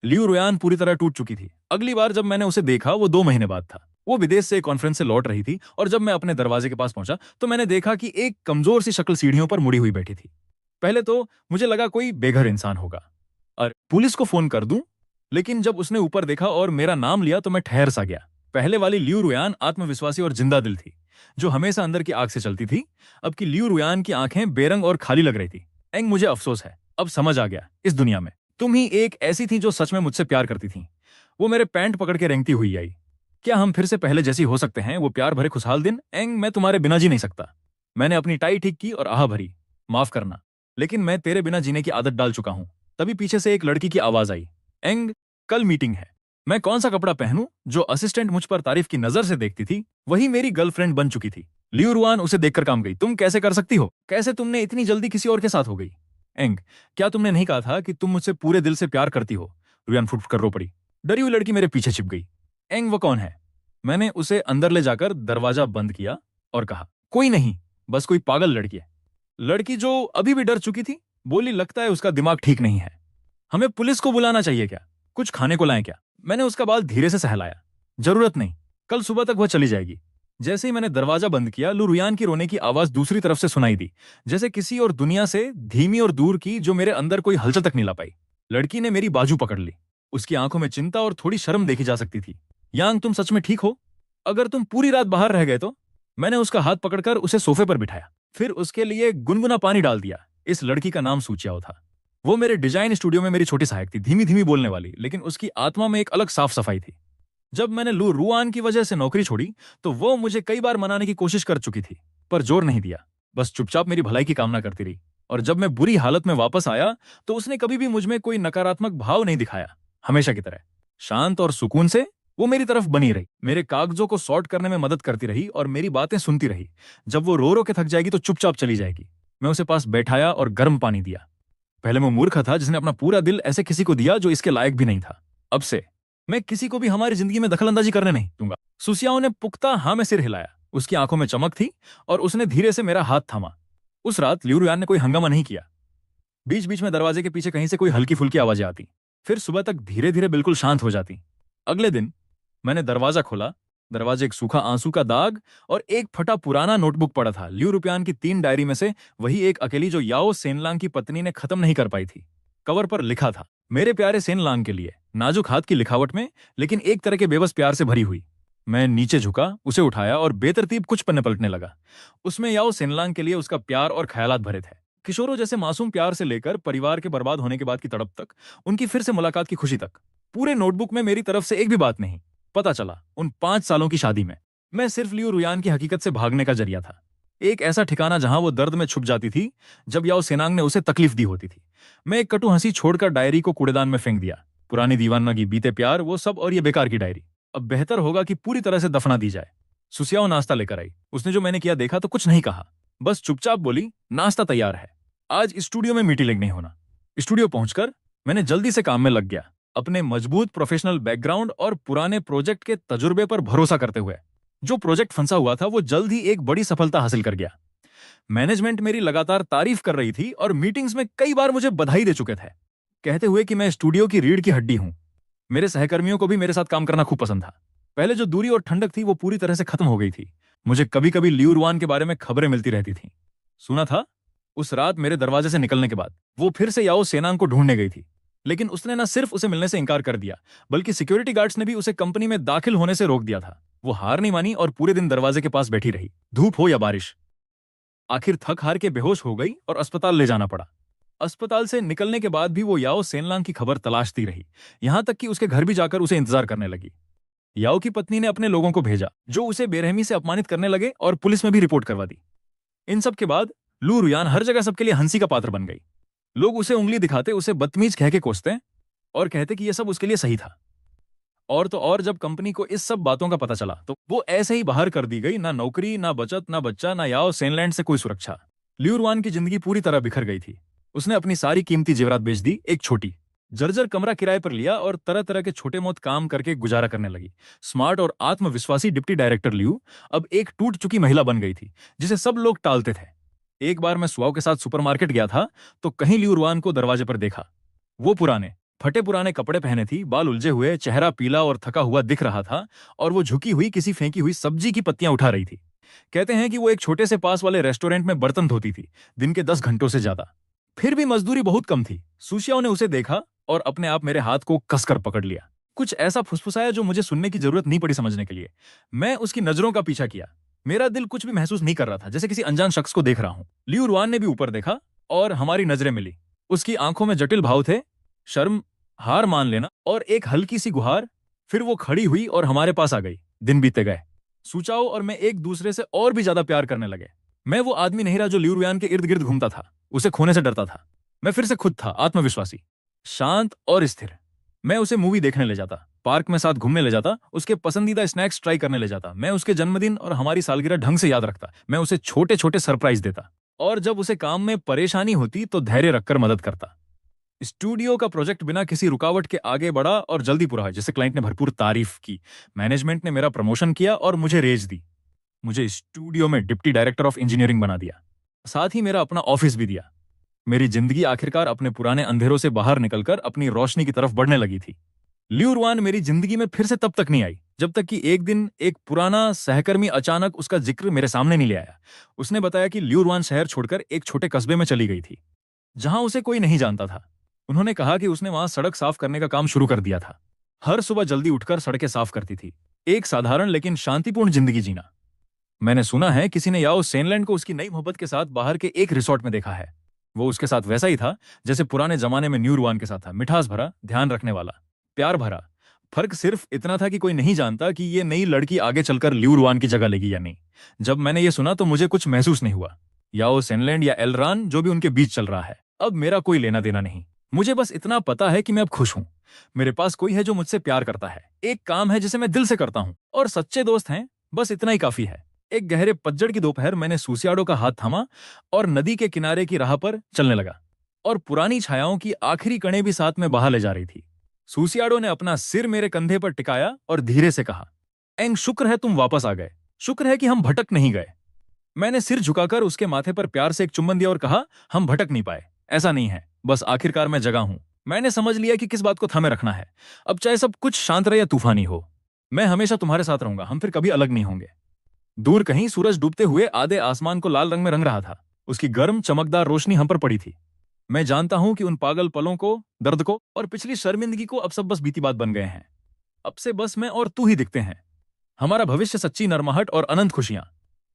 लियू रुयान पूरी तरह टूट चुकी थी। अगली बार जब मैंने उसे देखा वो 2 महीने बाद था। वो विदेश से एक कॉन्फ्रेंस से लौट रही थी और जब मैं अपने दरवाजे के पास पहुंचा तो मैंने देखा कि एक कमजोर सी शक्ल सीढ़ियों पर मुड़ी हुई बैठी थी। पहले तो मुझे लगा कोई बेघर इंसान होगा और पुलिस को फोन कर दूं, लेकिन जब उसने ऊपर देखा और मेरा नाम लिया तो मैं ठहर सा गया। पहले वाली लियू रुयान आत्मविश्वासी और जिंदा दिल थी, जो हमेशा अंदर की आग से चलती थी। अब की लियू रुयान की आंखें बेरंग और खाली लग रही थी। एंग, मुझे अफसोस है, अब समझ आ गया, इस दुनिया में तुम ही एक ऐसी थी जो सच में मुझसे प्यार करती थी। वो मेरे पैंट पकड़ के रेंगती हुई आई। क्या हम फिर से पहले जैसी हो सकते हैं? वो प्यार भरे खुशहाल दिन। एंग, मैं तुम्हारे बिना जी नहीं सकता। मैंने अपनी टाई ठीक की और आह भरी। माफ करना, लेकिन मैं तेरे बिना जीने की आदत डाल चुका हूं। तभी पीछे से एक लड़की की आवाज आई, एंग, कल मीटिंग है। मैं कौन सा कपड़ा पहनूं? जो असिस्टेंट मुझ पर तारीफ की नजर से देखती थी वही मेरी गर्लफ्रेंड बन चुकी थी। लियू रुआन उसे देखकर काम गई। तुम कैसे कर सकती हो? कैसे तुमने इतनी जल्दी किसी और के साथ हो गई? एंग, क्या तुमने नहीं कहा था कि तुम मुझसे पूरे दिल से प्यार करती हो? रुयान फुट कर रो पड़ी। डरी हुई लड़की मेरे पीछे छिप गई। एंग, वो कौन है? मैंने उसे अंदर ले जाकर दरवाजा बंद किया और कहा, कोई नहीं, बस कोई पागल लड़की है। लड़की, जो अभी भी डर चुकी थी, बोली, लगता है उसका दिमाग ठीक नहीं है। हमें पुलिस को बुलाना चाहिए क्या? कुछ खाने को लाएं क्या? मैंने उसका बाल धीरे से सहलाया। जरूरत नहीं, कल सुबह तक वह चली जाएगी। जैसे ही मैंने दरवाजा बंद किया, लुरियान की रोने की आवाज दूसरी तरफ से सुनाई दी, जैसे किसी और दुनिया से, धीमी और दूर की, जो मेरे अंदर कोई हलचल तक नहीं ला पाई। लड़की ने मेरी बाजू पकड़ ली। उसकी आंखों में चिंता और थोड़ी शर्म देखी जा सकती थी। यांग, तुम सच में ठीक हो? अगर तुम पूरी रात बाहर रह गए तो? मैंने उसका हाथ पकड़कर उसे सोफे पर बिठाया, फिर उसके लिए गुनगुना पानी डाल दिया। इस लड़की का नाम सूचियाओ था। वो मेरे डिजाइन स्टूडियो में मेरी छोटी सहायक थी, धीमी धीमी बोलने वाली, लेकिन उसकी आत्मा में एक अलग साफ सफाई थी। जब मैंने लू रुआन की वजह से नौकरी छोड़ी तो वो मुझे कई बार मनाने की कोशिश कर चुकी थी, पर जोर नहीं दिया, बस चुपचाप मेरी भलाई की कामना करती रही। और जब मैं बुरी हालत में वापस आया तो उसने कभी भी मुझ में कोई नकारात्मक भाव नहीं दिखाया। हमेशा की तरह शांत और सुकून से वो मेरी तरफ बनी रही, मेरे कागजों को सॉर्ट करने में मदद करती रही और मेरी बातें सुनती रही। जब वो रो रो के थक जाएगी तो चुपचाप चली जाएगी। मैं उसे पास बैठाया और गर्म पानी दिया। पहले मैं मूर्ख था जिसने अपना पूरा दिल ऐसे किसी को दिया जो इसके लायक भी नहीं था। अब से मैं किसी को भी हमारी जिंदगी में दखलंदाजी करने नहीं दूंगा। सुसियाओ ने पुख्ता हाँ में सिर हिलाया। उसकी आंखों में चमक थी और उसने धीरे से मेरा हाथ थामा। उस रात लियू रुयान ने कोई हंगामा नहीं किया। बीच बीच में दरवाजे के पीछे कहीं से कोई हल्की फुल्की आवाजें आती, फिर सुबह तक धीरे धीरे बिल्कुल शांत हो जाती। अगले दिन मैंने दरवाजा खोला। दरवाजे एक सूखा आंसू का दाग और एक फटा पुराना नोटबुक पड़ा था। लियू रुपयान की 3 डायरी में से वही एक अकेली जो याओ सेनलांग की पत्नी ने खत्म नहीं कर पाई थी। कवर पर लिखा था, मेरे प्यारे सेनलांग के लिए, नाजुक हाथ की लिखावट में, लेकिन एक तरह के बेबस प्यार से भरी हुई। मैं नीचे झुका, उसे उठाया और बेतरतीब कुछ पन्ने पलटने लगा। उसमें याओ सेनलांग के लिए उसका प्यार और ख्यालात भरे थे। किशोरों जैसे मासूम प्यार से लेकर परिवार के बर्बाद होने के बाद की तड़प तक, उनकी फिर से मुलाकात की खुशी तक। पूरे नोटबुक में मेरी तरफ से एक भी बात नहीं। पता चला उन 5 सालों की शादी में मैं सिर्फ लियू रुयान की हकीकत से भागने का जरिया था। एक ऐसा ठिकाना जहां वो दर्द में छुप जाती थी जब याओ सेनांग ने उसे तकलीफ दी होती थी। मैं एक कटु हंसी छोड़कर डायरी को कूड़ेदान में फेंक दिया। पुरानी दीवानगी, बीते प्यार, वो सब और ये बेकार की डायरी। अब बेहतर होगा कि पूरी तरह से दफना दी जाए। सुसियाओ नाश्ता लेकर आई। उसने जो मैंने किया देखा तो कुछ नहीं कहा, बस चुपचाप बोली, नाश्ता तैयार है, आज स्टूडियो में मीटिंग नहीं होना। स्टूडियो पहुंचकर मैंने जल्दी से काम में लग गया, अपने मजबूत प्रोफेशनल बैकग्राउंड और पुराने प्रोजेक्ट के तजुर्बे पर भरोसा करते हुए। जो प्रोजेक्ट फंसा हुआ था वो जल्द ही एक बड़ी सफलता हासिल कर गया। मैनेजमेंट मेरी लगातार तारीफ कर रही थी और मीटिंग्स में कई बार मुझे बधाई दे चुके थे, कहते हुए कि मैं स्टूडियो की रीढ़ की हड्डी हूं। मेरे सहकर्मियों को भी मेरे साथ काम करना खूब पसंद था। पहले जो दूरी और ठंडक थी वो पूरी तरह से खत्म हो गई थी। मुझे कभी कभी लियू रुआन के बारे में खबरें मिलती रहती थीं। सुना था उस रात मेरे दरवाजे से निकलने के बाद वो फिर से याओ सेनांग को ढूंढने गई थी, लेकिन उसने न सिर्फ उसे मिलने से इनकार कर दिया, बल्कि सिक्योरिटी गार्ड्स ने भी उसे कंपनी में दाखिल होने से रोक दिया था। वो हार नहीं मानी और पूरे दिन दरवाजे के पास बैठी रही, धूप हो या बारिश। आखिर थक हार के बेहोश हो गई और अस्पताल ले जाना पड़ा। अस्पताल से निकलने के बाद भी वो याओ सेनलांग की खबर तलाशती रही, यहां तक कि उसके घर भी जाकर उसे इंतजार करने लगी। याओ की पत्नी ने अपने लोगों को भेजा जो उसे बेरहमी से अपमानित करने लगे और पुलिस में भी रिपोर्ट करवा दी। इन सब के बाद लू रुयान हर जगह सबके लिए हंसी का पात्र बन गई। लोग उसे उंगली दिखाते, उसे बदतमीज कह के कोसते और कहते कि यह सब उसके लिए सही था। और तो और जब कंपनी को इस सब बातों का पता चला तो वो ऐसे ही बाहर कर दी गई। ना नौकरी, ना बचत, ना बच्चा, ना याओ सेनलैंड से कोई सुरक्षा। लियू रुआन की जिंदगी पूरी तरह बिखर गई थी। उसने अपनी सारी कीमती जेवरात बेच दी, एक छोटी जर्जर कमरा किराए पर लिया और तरह तरह के छोटे मोट काम करके गुजारा करने लगी। स्मार्ट और आत्मविश्वासी डिप्टी डायरेक्टर लियू अब एक टूट चुकी महिला बन गई थी जिसे सब लोग टालते थे। एक बार मैं सुआओ के साथ सुपरमार्केट गया था तो कहीं लियू रुआन को दरवाजे पर देखा। वो पुराने फटे पुराने कपड़े पहने थी, बाल उलझे हुए, चेहरा पीला और थका हुआ दिख रहा था और वो झुकी हुई किसी फेंकी हुई सब्जी की पत्तियां उठा रही थी। कहते हैं कि वो एक छोटे से पास वाले रेस्टोरेंट में बर्तन धोती थी, दिन के 10 घंटों से ज्यादा। फिर भी मजदूरी बहुत कम थी। सुशियाओ ने उसे देखा और अपने आप मेरे हाथ को कसकर पकड़ लिया। कुछ ऐसा फुसफुसाया जो मुझे सुनने की जरूरत नहीं पड़ी समझने के लिए। मैं उसकी नजरों का पीछा किया। मेरा दिल कुछ भी महसूस नहीं कर रहा था, जैसे किसी अनजान शख्स को देख रहा हूं। लियू रुआन ने भी ऊपर देखा और हमारी नजरें मिली। उसकी आंखों में जटिल भाव थे, शर्म, हार मान लेना और एक हल्की सी गुहार। फिर वो खड़ी हुई और हमारे पास आ गई। दिन बीतते गए। सुचाओ और मैं एक दूसरे से और भी ज्यादा प्यार करने लगे। मैं वो आदमी नहीं रहा जो लियू रुआन के इर्द गिर्द घूमता था। उसे खोने से डरता था। मैं फिर से खुद था, आत्मविश्वासी, शांत और स्थिर। मैं उसे मूवी देखने ले जाता, पार्क में साथ घूमने ले जाता, उसके पसंदीदा स्नैक्स ट्राई करने ले जाता। मैं उसके जन्मदिन और हमारी सालगिरह ढंग से याद रखता। मैं उसे छोटे छोटे सरप्राइज देता, और जब उसे काम में परेशानी होती तो धैर्य रखकर मदद करता। स्टूडियो का प्रोजेक्ट बिना किसी रुकावट के आगे बढ़ा और जल्दी पूरा हुआ, जिसे क्लाइंट ने भरपूर तारीफ की। मैनेजमेंट ने मेरा प्रमोशन किया और मुझे रेज दी। मुझे स्टूडियो में डिप्टी डायरेक्टर ऑफ इंजीनियरिंग बना दिया, साथ ही मेरा अपना ऑफिस भी दिया। मेरी जिंदगी आखिरकार अपने पुराने अंधेरों से बाहर निकलकर अपनी रोशनी की तरफ बढ़ने लगी थी। लियू रुआन मेरी जिंदगी में फिर से तब तक नहीं आई जब तक कि एक दिन एक पुराना सहकर्मी अचानक उसका जिक्र मेरे सामने नहीं ले आया। उसने बताया कि लियू रुआन शहर छोड़कर एक छोटे कस्बे में चली गई थी, जहां उसे कोई नहीं जानता था। उन्होंने कहा कि उसने वहां सड़क साफ करने का काम शुरू कर दिया था। हर सुबह जल्दी उठकर सड़कें साफ करती थी, एक साधारण लेकिन शांतिपूर्ण जिंदगी जीना। मैंने सुना है किसी ने याओ सेनलैंड को उसकी नई मोहब्बत के साथ बाहर के एक रिसोर्ट में देखा है। वो उसके साथ वैसा ही था जैसे पुराने जमाने में न्यू रुआन के साथ था, मिठास भरा, ध्यान रखने वाला, प्यार भरा। फर्क सिर्फ इतना था कि कोई नहीं जानता कि ये नई लड़की आगे चलकर ल्यू रुआन की जगह लेगी या नहीं। जब मैंने ये सुना तो मुझे कुछ महसूस नहीं हुआ। याओ सेनलैंड या एलरान, जो भी उनके बीच चल रहा है, अब मेरा कोई लेना देना नहीं। मुझे बस इतना पता है कि मैं अब खुश हूं। मेरे पास कोई है जो मुझसे प्यार करता है, एक काम है जिसे मैं दिल से करता हूं, और सच्चे दोस्त हैं। बस इतना ही काफी है। एक गहरे पतझड़ की दोपहर मैंने सूसियाडो का हाथ थामा और नदी के किनारे की राह पर चलने लगा, और पुरानी छायाओं की आखिरी कणें भी साथ में बहा ले जा रही थी। सूसियाडो ने अपना सिर मेरे कंधे पर टिकाया और धीरे से कहा, एंग, शुक्र है तुम वापस आ गए। शुक्र है कि हम भटक नहीं गए। मैंने सिर झुकाकर उसके माथे पर प्यार से एक चुम्बन दिया और कहा, हम भटक नहीं पाए, ऐसा नहीं है, बस आखिरकार मैं जगा हूं। मैंने समझ लिया कि किस बात को थामे रखना है। अब चाहे सब कुछ शांत रहे या तूफानी हो, मैं हमेशा तुम्हारे साथ रहूंगा। हम फिर कभी अलग नहीं होंगे। दूर कहीं सूरज डूबते हुए आधे आसमान को लाल रंग में रंग रहा था। उसकी गर्म चमकदार रोशनी हम पर पड़ी थी। मैं जानता हूं कि उन पागल पलों को, दर्द को और पिछली शर्मिंदगी को अब सब बस बीती बात बन गए हैं। अब से बस मैं और तू ही दिखते हैं। हमारा भविष्य सच्ची नरमाहट और अनंत खुशियां।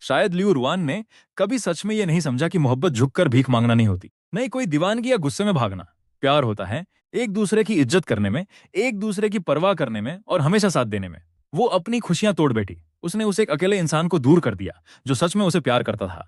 शायद लियू रुआन ने कभी सच में यह नहीं समझा कि मोहब्बत झुककर भीख मांगना नहीं होती, नहीं कोई दीवानगी या गुस्से में भागना। प्यार होता है एक दूसरे की इज्जत करने में, एक दूसरे की परवाह करने में और हमेशा साथ देने में। वो अपनी खुशियां तोड़ बैठी। उसने उसे एक अकेले इंसान को दूर कर दिया जो सच में उसे प्यार करता था।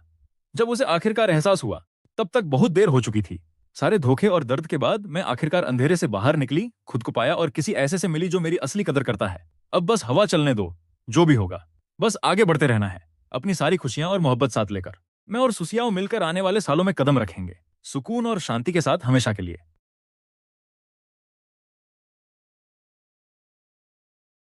जब उसे आखिरकार एहसास हुआ, तब तक बहुत देर हो चुकी थी। सारे धोखे और दर्द के बाद मैं आखिरकार अंधेरे से बाहर निकली, खुद को पाया और किसी ऐसे से मिली जो मेरी असली कदर करता है। अब बस हवा चलने दो, जो भी होगा, बस आगे बढ़ते रहना है, अपनी सारी खुशियां और मोहब्बत साथ लेकर। मैं और सुसियाओ मिलकर आने वाले सालों में कदम रखेंगे, सुकून और शांति के साथ, हमेशा के लिए।